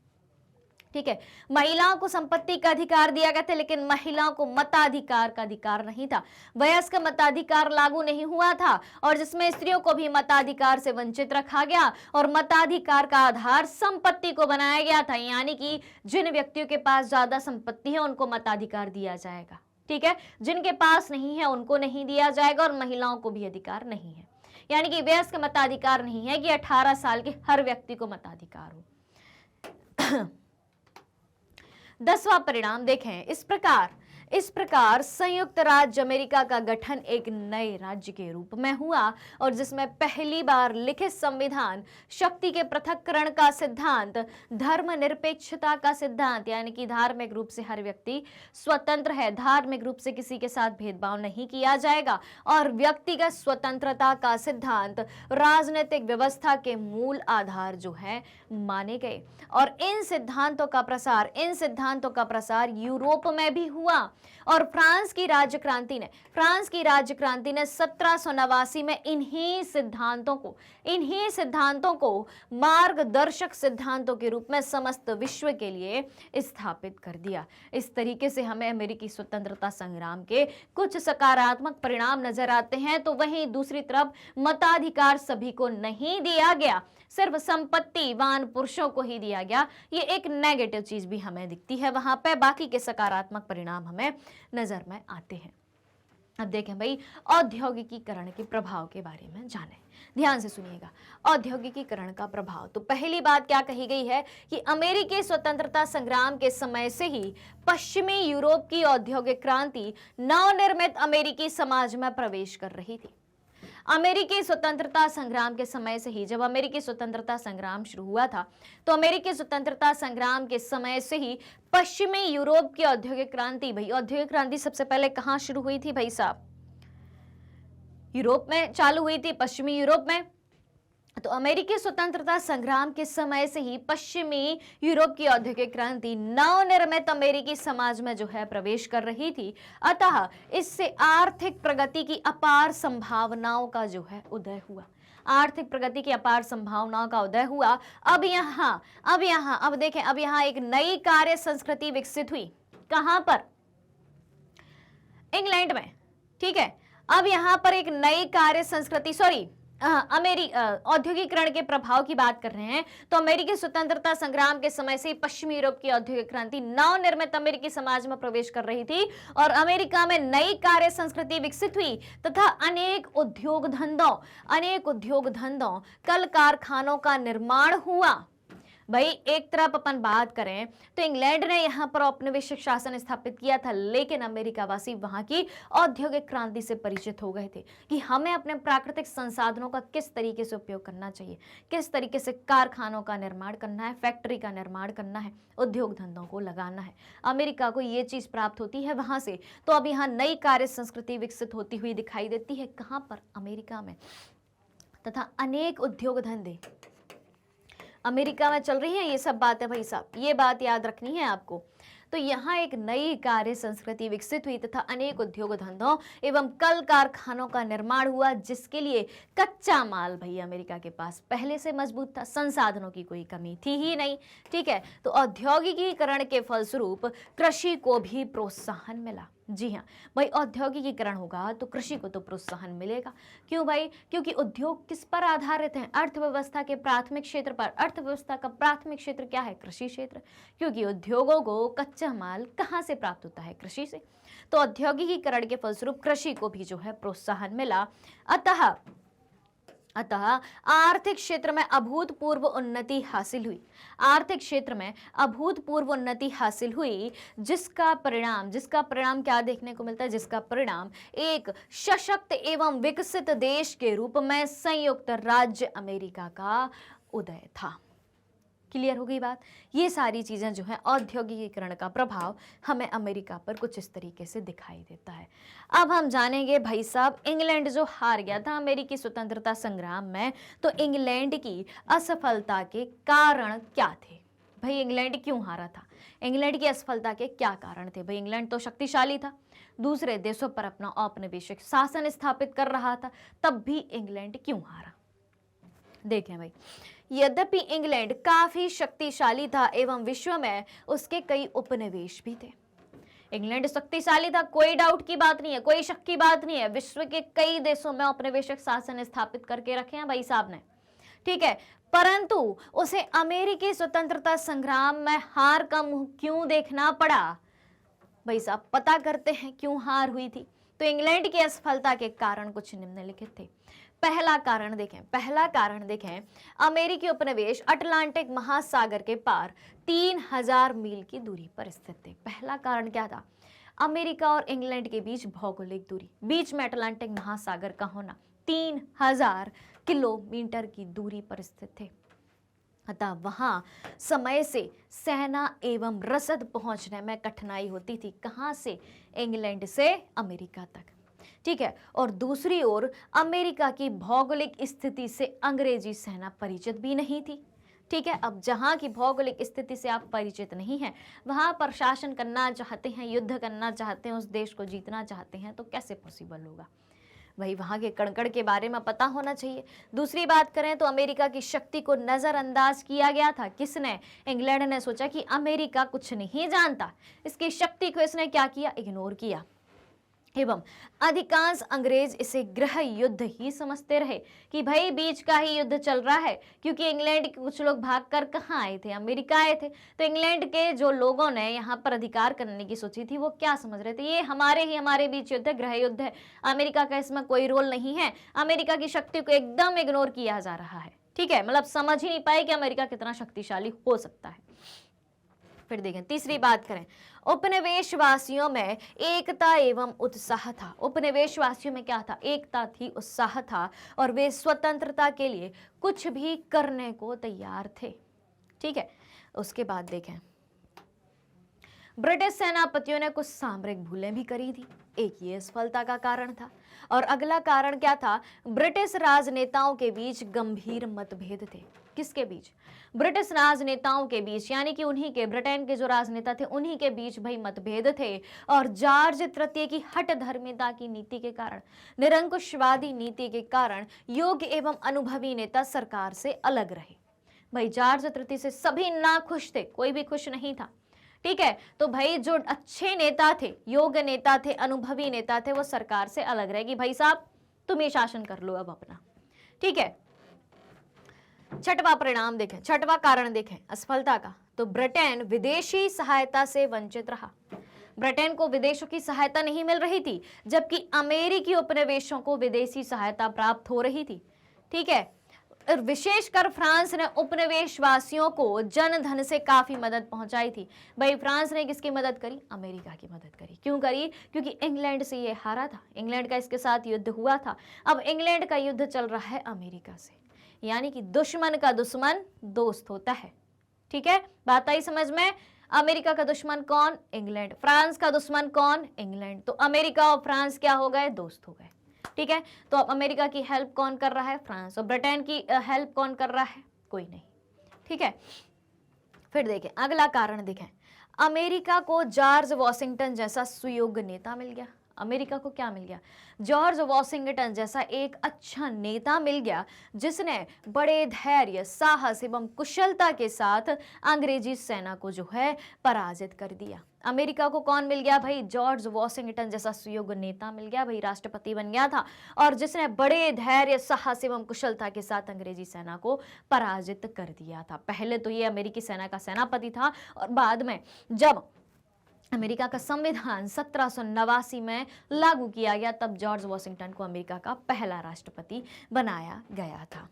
ठीक है, महिलाओं को संपत्ति का अधिकार दिया गया था, लेकिन महिलाओं को मताधिकार का अधिकार नहीं था। वयस्क मताधिकार लागू नहीं हुआ था और जिसमें स्त्रियों को भी मताधिकार से वंचित रखा गया और मताधिकार का आधार संपत्ति को बनाया गया था। यानी कि जिन व्यक्तियों के पास ज्यादा संपत्ति है उनको मताधिकार दिया जाएगा। ठीक है, जिनके पास नहीं है उनको नहीं दिया जाएगा और महिलाओं को भी अधिकार नहीं है। यानी कि वयस्क मताधिकार नहीं है कि 18 साल के हर व्यक्ति को मताधिकार हो। 10वां परिणाम देखें, इस प्रकार संयुक्त राज्य अमेरिका का गठन एक नए राज्य के रूप में हुआ और जिसमें पहली बार लिखित संविधान, शक्ति के पृथक्करण का सिद्धांत, धर्मनिरपेक्षता का सिद्धांत, यानी कि धार्मिक रूप से हर व्यक्ति स्वतंत्र है, धार्मिक रूप से किसी के साथ भेदभाव नहीं किया जाएगा, और व्यक्तिगत स्वतंत्रता का सिद्धांत राजनीतिक व्यवस्था के मूल आधार जो है माने गए। और इन सिद्धांतों का प्रसार यूरोप में भी हुआ और फ्रांस की राज्य क्रांति ने 1789 में इन्हीं सिद्धांतों को मार्गदर्शक सिद्धांतों के रूप में समस्त विश्व के लिए स्थापित कर दिया। इस तरीके से हमें अमेरिकी स्वतंत्रता संग्राम के कुछ सकारात्मक परिणाम नजर आते हैं। तो वहीं दूसरी तरफ मताधिकार सभी को नहीं दिया गया, सिर्फ संपत्तिवान पुरुषों को ही दिया गया। ये एक नेगेटिव चीज भी हमें दिखती है वहां पे, बाकी के सकारात्मक परिणाम हमें नजर में आते हैं। अब देखें भाई, औद्योगिकीकरण के प्रभाव के बारे में जानें। ध्यान से सुनिएगा, औद्योगिकीकरण का प्रभाव। तो पहली बात क्या कही गई है कि अमेरिकी स्वतंत्रता संग्राम के समय से ही पश्चिमी यूरोप की औद्योगिक क्रांति नवनिर्मित अमेरिकी समाज में प्रवेश कर रही थी। अमेरिकी स्वतंत्रता संग्राम के समय से ही, जब अमेरिकी स्वतंत्रता संग्राम शुरू हुआ था, तो अमेरिकी स्वतंत्रता संग्राम के समय से ही पश्चिमी यूरोप की औद्योगिक क्रांति, भाई औद्योगिक क्रांति सबसे पहले कहां शुरू हुई थी भाई साहब? यूरोप में चालू हुई थी, पश्चिमी यूरोप में। तो अमेरिकी स्वतंत्रता संग्राम के समय से ही पश्चिमी यूरोप की औद्योगिक क्रांति नवनिर्मित अमेरिकी समाज में जो है प्रवेश कर रही थी। अतः इससे आर्थिक प्रगति की अपार संभावनाओं का जो है उदय हुआ। आर्थिक प्रगति की अपार संभावनाओं का उदय हुआ। अब देखें, अब यहाँ एक नई कार्य संस्कृति विकसित हुई। कहां पर? इंग्लैंड में। ठीक है, अब यहां पर एक नई कार्य संस्कृति, औद्योगिकरण के प्रभाव की बात कर रहे हैं। तो अमेरिकी स्वतंत्रता संग्राम के समय से पश्चिमी यूरोप की औद्योगिक क्रांति नवनिर्मित अमेरिकी समाज में प्रवेश कर रही थी और अमेरिका में नई कार्य संस्कृति विकसित हुई तथा अनेक उद्योग धंधों कल कारखानों का निर्माण हुआ। भाई एक तरफ अपन बात करें तो इंग्लैंड ने यहाँ पर औपनिवेशिक शासन स्थापित किया था, लेकिन अमेरिकावासी वहां की औद्योगिक क्रांति से परिचित हो गए थे कि हमें अपने प्राकृतिक संसाधनों का किस तरीके से उपयोग करना चाहिए, किस तरीके से कारखानों का निर्माण करना है, फैक्ट्री का निर्माण करना है, उद्योग धंधों को लगाना है। अमेरिका को ये चीज प्राप्त होती है वहां से। तो अब यहाँ नई कार्य संस्कृति विकसित होती हुई दिखाई देती है। कहां पर? अमेरिका में। तथा अनेक उद्योग धंधे अमेरिका में चल रही है। ये सब बात है भाई साहब, ये बात याद रखनी है आपको। तो यहाँ एक नई कार्य संस्कृति विकसित हुई तथा अनेक उद्योग धंधों एवं कल कारखानों का निर्माण हुआ, जिसके लिए कच्चा माल भाई अमेरिका के पास पहले से मजबूत था, संसाधनों की कोई कमी थी ही नहीं। ठीक है, तो औद्योगिकीकरण के फलस्वरूप कृषि को भी प्रोत्साहन मिला। जी हाँ भाई, औद्योगिकीकरण होगा तो कृषि को तो प्रोत्साहन मिलेगा। क्यों भाई? क्योंकि उद्योग किस पर आधारित हैं? अर्थव्यवस्था के प्राथमिक क्षेत्र पर। अर्थव्यवस्था का प्राथमिक क्षेत्र क्या है? कृषि क्षेत्र। क्योंकि उद्योगों को कच्चा माल कहाँ से प्राप्त होता है? कृषि से। तो औद्योगिकीकरण के फलस्वरूप कृषि को भी जो है प्रोत्साहन मिला। अतः आर्थिक क्षेत्र में अभूतपूर्व उन्नति हासिल हुई। आर्थिक क्षेत्र में अभूतपूर्व उन्नति हासिल हुई, जिसका परिणाम क्या देखने को मिलता है? जिसका परिणाम एक सशक्त एवं विकसित देश के रूप में संयुक्त राज्य अमेरिका का उदय था। क्लियर हो गई बात? ये सारी चीजें जो है औद्योगिकीकरण का प्रभाव हमें अमेरिका पर कुछ इस तरीके से दिखाई देता है। अब हम जानेंगे भाई साहब, इंग्लैंड जो हार गया था अमेरिकी स्वतंत्रता संग्राम में, तो इंग्लैंड की असफलता के कारण क्या थे? भाई इंग्लैंड क्यों हारा था? इंग्लैंड की असफलता के क्या कारण थे? भाई इंग्लैंड तो शक्तिशाली था, दूसरे देशों पर अपना औपनिवेशिक शासन स्थापित कर रहा था, तब भी इंग्लैंड क्यों हारा? देखें भाई, यद्यपि इंग्लैंड काफी शक्तिशाली था एवं विश्व में उसके कई उपनिवेश भी थे। इंग्लैंड शक्तिशाली था, कोई डाउट की बात नहीं है, कोई शक की बात नहीं है। विश्व के कई देशों में औपनिवेशिक शासन स्थापित करके रखे हैं भाई साहब ने। ठीक है, परंतु उसे अमेरिकी स्वतंत्रता संग्राम में हार का मुंह क्यों देखना पड़ा? भाई साहब पता करते हैं क्यों हार हुई थी। तो इंग्लैंड की असफलता के कारण कुछ निम्नलिखित थे। पहला कारण देखें, अमेरिकी उपनिवेश अटलांटिक महासागर के पार 3000 मील की दूरी पर स्थित थे। पहला कारण क्या था? अमेरिका और इंग्लैंड के बीच भौगोलिक दूरी, बीच में अटलांटिक महासागर का होना, 3000 किलोमीटर की दूरी पर स्थित थे। अतः वहां समय से सेना एवं रसद पहुंचने में कठिनाई होती थी। कहां से? इंग्लैंड से अमेरिका तक। ठीक है, और दूसरी ओर अमेरिका की भौगोलिक स्थिति से अंग्रेजी सेना परिचित भी नहीं थी। ठीक है, अब जहां की भौगोलिक स्थिति से आप परिचित नहीं हैं, वहां पर शासन करना चाहते हैं, युद्ध करना चाहते हैं, उस देश को जीतना चाहते हैं, तो कैसे पॉसिबल होगा? भाई वहां के कण-कण के बारे में पता होना चाहिए। दूसरी बात करें तो अमेरिका की शक्ति को नजरअंदाज किया गया था। किसने? इंग्लैंड ने सोचा कि अमेरिका कुछ नहीं जानता, इसकी शक्ति को इसने क्या किया? इग्नोर किया। एवं अधिकांश अंग्रेज इसे गृह युद्ध ही समझते रहे कि भाई बीच का ही युद्ध चल रहा है, क्योंकि इंग्लैंड के कुछ लोग भागकर कहाँ आए थे? अमेरिका आए थे। तो इंग्लैंड के जो लोगों ने यहाँ पर अधिकार करने की सोची थी, वो क्या समझ रहे थे? ये हमारे बीच युद्ध है, गृह युद्ध है, अमेरिका का इसमें कोई रोल नहीं है, अमेरिका की शक्ति को एकदम इग्नोर किया जा रहा है। ठीक है, मतलब समझ ही नहीं पाए कि अमेरिका कितना शक्तिशाली हो सकता है। फिर देखें, तीसरी बात करें, उपनिवेशवासियों में एकता एवं उत्साह था। उपनिवेशवासियों में क्या था? एकता थी, उत्साह था, और वे स्वतंत्रता के लिए कुछ भी करने को तैयार थे। ठीक है, उसके बाद देखें, ब्रिटिश सेनापतियों ने कुछ सामरिक भूलें भी करी थी, एक ये असफलता का कारण था। और अगला कारण क्या था? ब्रिटिश राजनेताओं के बीच गंभीर मतभेद थे। किसके बीच? ब्रिटिश राजनेताओं के बीच, यानी कि उन्हीं के, ब्रिटेन के जो राजनेता थे उन्हीं के बीच भाई मतभेद थे। और जॉर्ज तृतीय की हठ धर्मिता की नीति के कारण, निरंकुशवादी नीति के कारण योग्य एवं अनुभवी नेता सरकार से अलग रहे। भाई जॉर्ज तृतीय से सभी नाखुश थे, कोई भी खुश नहीं था। ठीक है, तो भाई जो अच्छे नेता थे, योग्य नेता थे, अनुभवी नेता थे, वो सरकार से अलग रहेगी। भाई साहब तुम ये शासन कर लो अब अपना। ठीक है, छठवां परिणाम देखें, छठवां कारण देखें असफलता का, तो ब्रिटेन विदेशी सहायता से वंचित रहा। ब्रिटेन को विदेशों की सहायता नहीं मिल रही थी, जबकि अमेरिकी उपनिवेशों को विदेशी सहायता प्राप्त हो रही थी। ठीक है, विशेषकर फ्रांस ने उपनिवेशवासियों को जन धन से काफी मदद पहुंचाई थी। भाई फ्रांस ने किसकी मदद करी? अमेरिका की मदद करी। क्यों करी? क्योंकि इंग्लैंड से ये हारा था, इंग्लैंड का इसके साथ युद्ध हुआ था। अब इंग्लैंड का युद्ध चल रहा है अमेरिका से, यानी कि दुश्मन का दुश्मन दोस्त होता है। ठीक है, बात आई समझ में? अमेरिका का दुश्मन कौन? इंग्लैंड। फ्रांस का दुश्मन कौन? इंग्लैंड। तो अमेरिका और फ्रांस क्या हो गए? दोस्त हो गए। ठीक है, तो अब अमेरिका की हेल्प कौन कर रहा है? फ्रांस। और ब्रिटेन की हेल्प कौन कर रहा है? कोई नहीं। ठीक है, फिर देखें अगला कारण देखें, अमेरिका को जॉर्ज वॉशिंगटन जैसा सुयोग्य नेता मिल गया। अमेरिका को क्या मिल गया? जॉर्ज वॉशिंगटन जैसा एक अच्छा नेता मिल गया, जिसने बड़े धैर्य, साहस एवं कुशलता के साथ अंग्रेजी सेना को जो है पराजित कर दिया। अमेरिका को कौन मिल गया भाई? जॉर्ज वॉशिंगटन जैसा सुयोग्य नेता मिल गया, भाई राष्ट्रपति बन गया था, और जिसने बड़े धैर्य, साहस एवं कुशलता के साथ अंग्रेजी सेना को पराजित कर दिया था। पहले तो ये अमेरिकी सेना का सेनापति था, और बाद में जब अमेरिका का संविधान 1789 में लागू किया गया, तब जॉर्ज वॉशिंगटन को अमेरिका का पहला राष्ट्रपति बनाया गया था।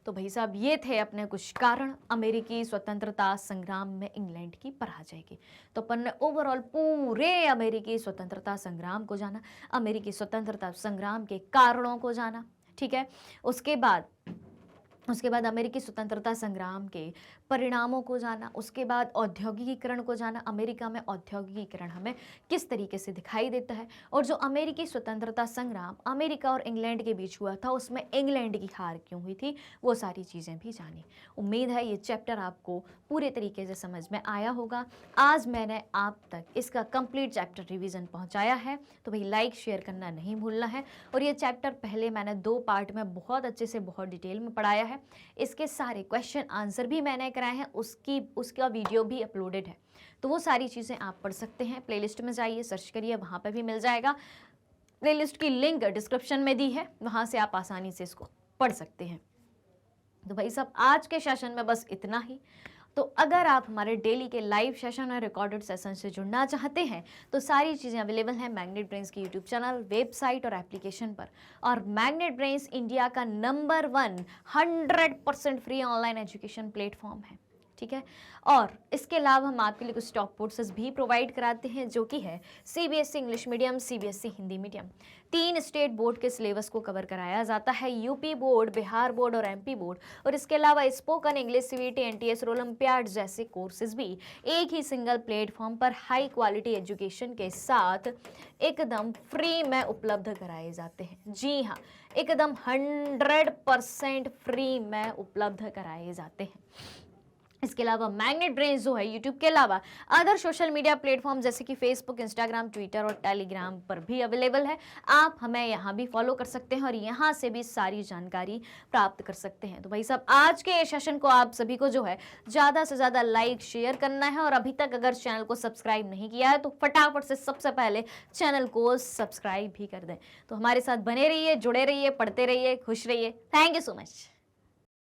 तो भाई साहब ये थे अपने कुछ कारण अमेरिकी स्वतंत्रता संग्राम में इंग्लैंड की पराजय के। तो अपन ने ओवरऑल पूरे अमेरिकी स्वतंत्रता संग्राम को जाना, अमेरिकी स्वतंत्रता संग्राम के कारणों को जाना। ठीक है, उसके बाद अमेरिकी स्वतंत्रता संग्राम के परिणामों को जाना, उसके बाद औद्योगिकीकरण को जाना, अमेरिका में औद्योगिकीकरण हमें किस तरीके से दिखाई देता है, और जो अमेरिकी स्वतंत्रता संग्राम अमेरिका और इंग्लैंड के बीच हुआ था उसमें इंग्लैंड की हार क्यों हुई थी, वो सारी चीज़ें भी जानी। उम्मीद है ये चैप्टर आपको पूरे तरीके से समझ में आया होगा। आज मैंने आप तक इसका कंप्लीट चैप्टर रिवीजन पहुँचाया है, तो भाई लाइक शेयर करना नहीं भूलना है। और ये चैप्टर पहले मैंने 2 पार्ट में बहुत अच्छे से, बहुत डिटेल में पढ़ाया है। इसके सारे क्वेश्चन आंसर भी मैंने कराए हैं, उसका वीडियो भी अपलोडेड है, तो वो सारी चीज़ें आप पढ़ सकते हैं। प्लेलिस्ट में जाइए, सर्च करिए, वहाँ पे भी मिल जाएगा। प्लेलिस्ट की लिंक डिस्क्रिप्शन में दी है, वहाँ से आप आसानी से इसको पढ़ सकते हैं। तो भाई साहब आज के सेशन में बस इतना ही। तो अगर आप हमारे डेली के लाइव सेशन और रिकॉर्डेड सेशन से जुड़ना चाहते हैं तो सारी चीज़ें अवेलेबल हैं मैग्नेट ब्रेन्स के यूट्यूब चैनल, वेबसाइट और एप्लीकेशन पर। और मैग्नेट ब्रेन्स इंडिया का number 1 100% free online education platform है। ठीक है, और इसके अलावा हम आपके लिए कुछ टॉप कोर्सेज भी प्रोवाइड कराते हैं, जो कि है CBSE English medium, CBSE Hindi medium. 3 state board के सिलेबस को कवर कराया जाता है, यूपी बोर्ड, बिहार बोर्ड और MP बोर्ड। और इसके अलावा spoken English, CVT, NTS, olympiad जैसे कोर्सेज भी एक ही सिंगल प्लेटफॉर्म पर हाई क्वालिटी एजुकेशन के साथ एकदम फ्री में उपलब्ध कराए जाते हैं। जी हाँ, एकदम 100% फ्री में उपलब्ध कराए जाते हैं। इसके अलावा मैग्नेट ब्रेन्स जो है यूट्यूब के अलावा अदर सोशल मीडिया प्लेटफॉर्म जैसे कि फेसबुक, इंस्टाग्राम, ट्विटर और टेलीग्राम पर भी अवेलेबल है। आप हमें यहाँ भी फॉलो कर सकते हैं और यहाँ से भी सारी जानकारी प्राप्त कर सकते हैं। तो भाई साहब आज के सेशन को आप सभी को जो है ज़्यादा से ज़्यादा लाइक शेयर करना है, और अभी तक अगर चैनल को सब्सक्राइब नहीं किया है तो फटाफट से सबसे पहले चैनल को सब्सक्राइब भी कर दें। तो हमारे साथ बने रहिए, जुड़े रहिए, पढ़ते रहिए, खुश रहिए। Thank you so much.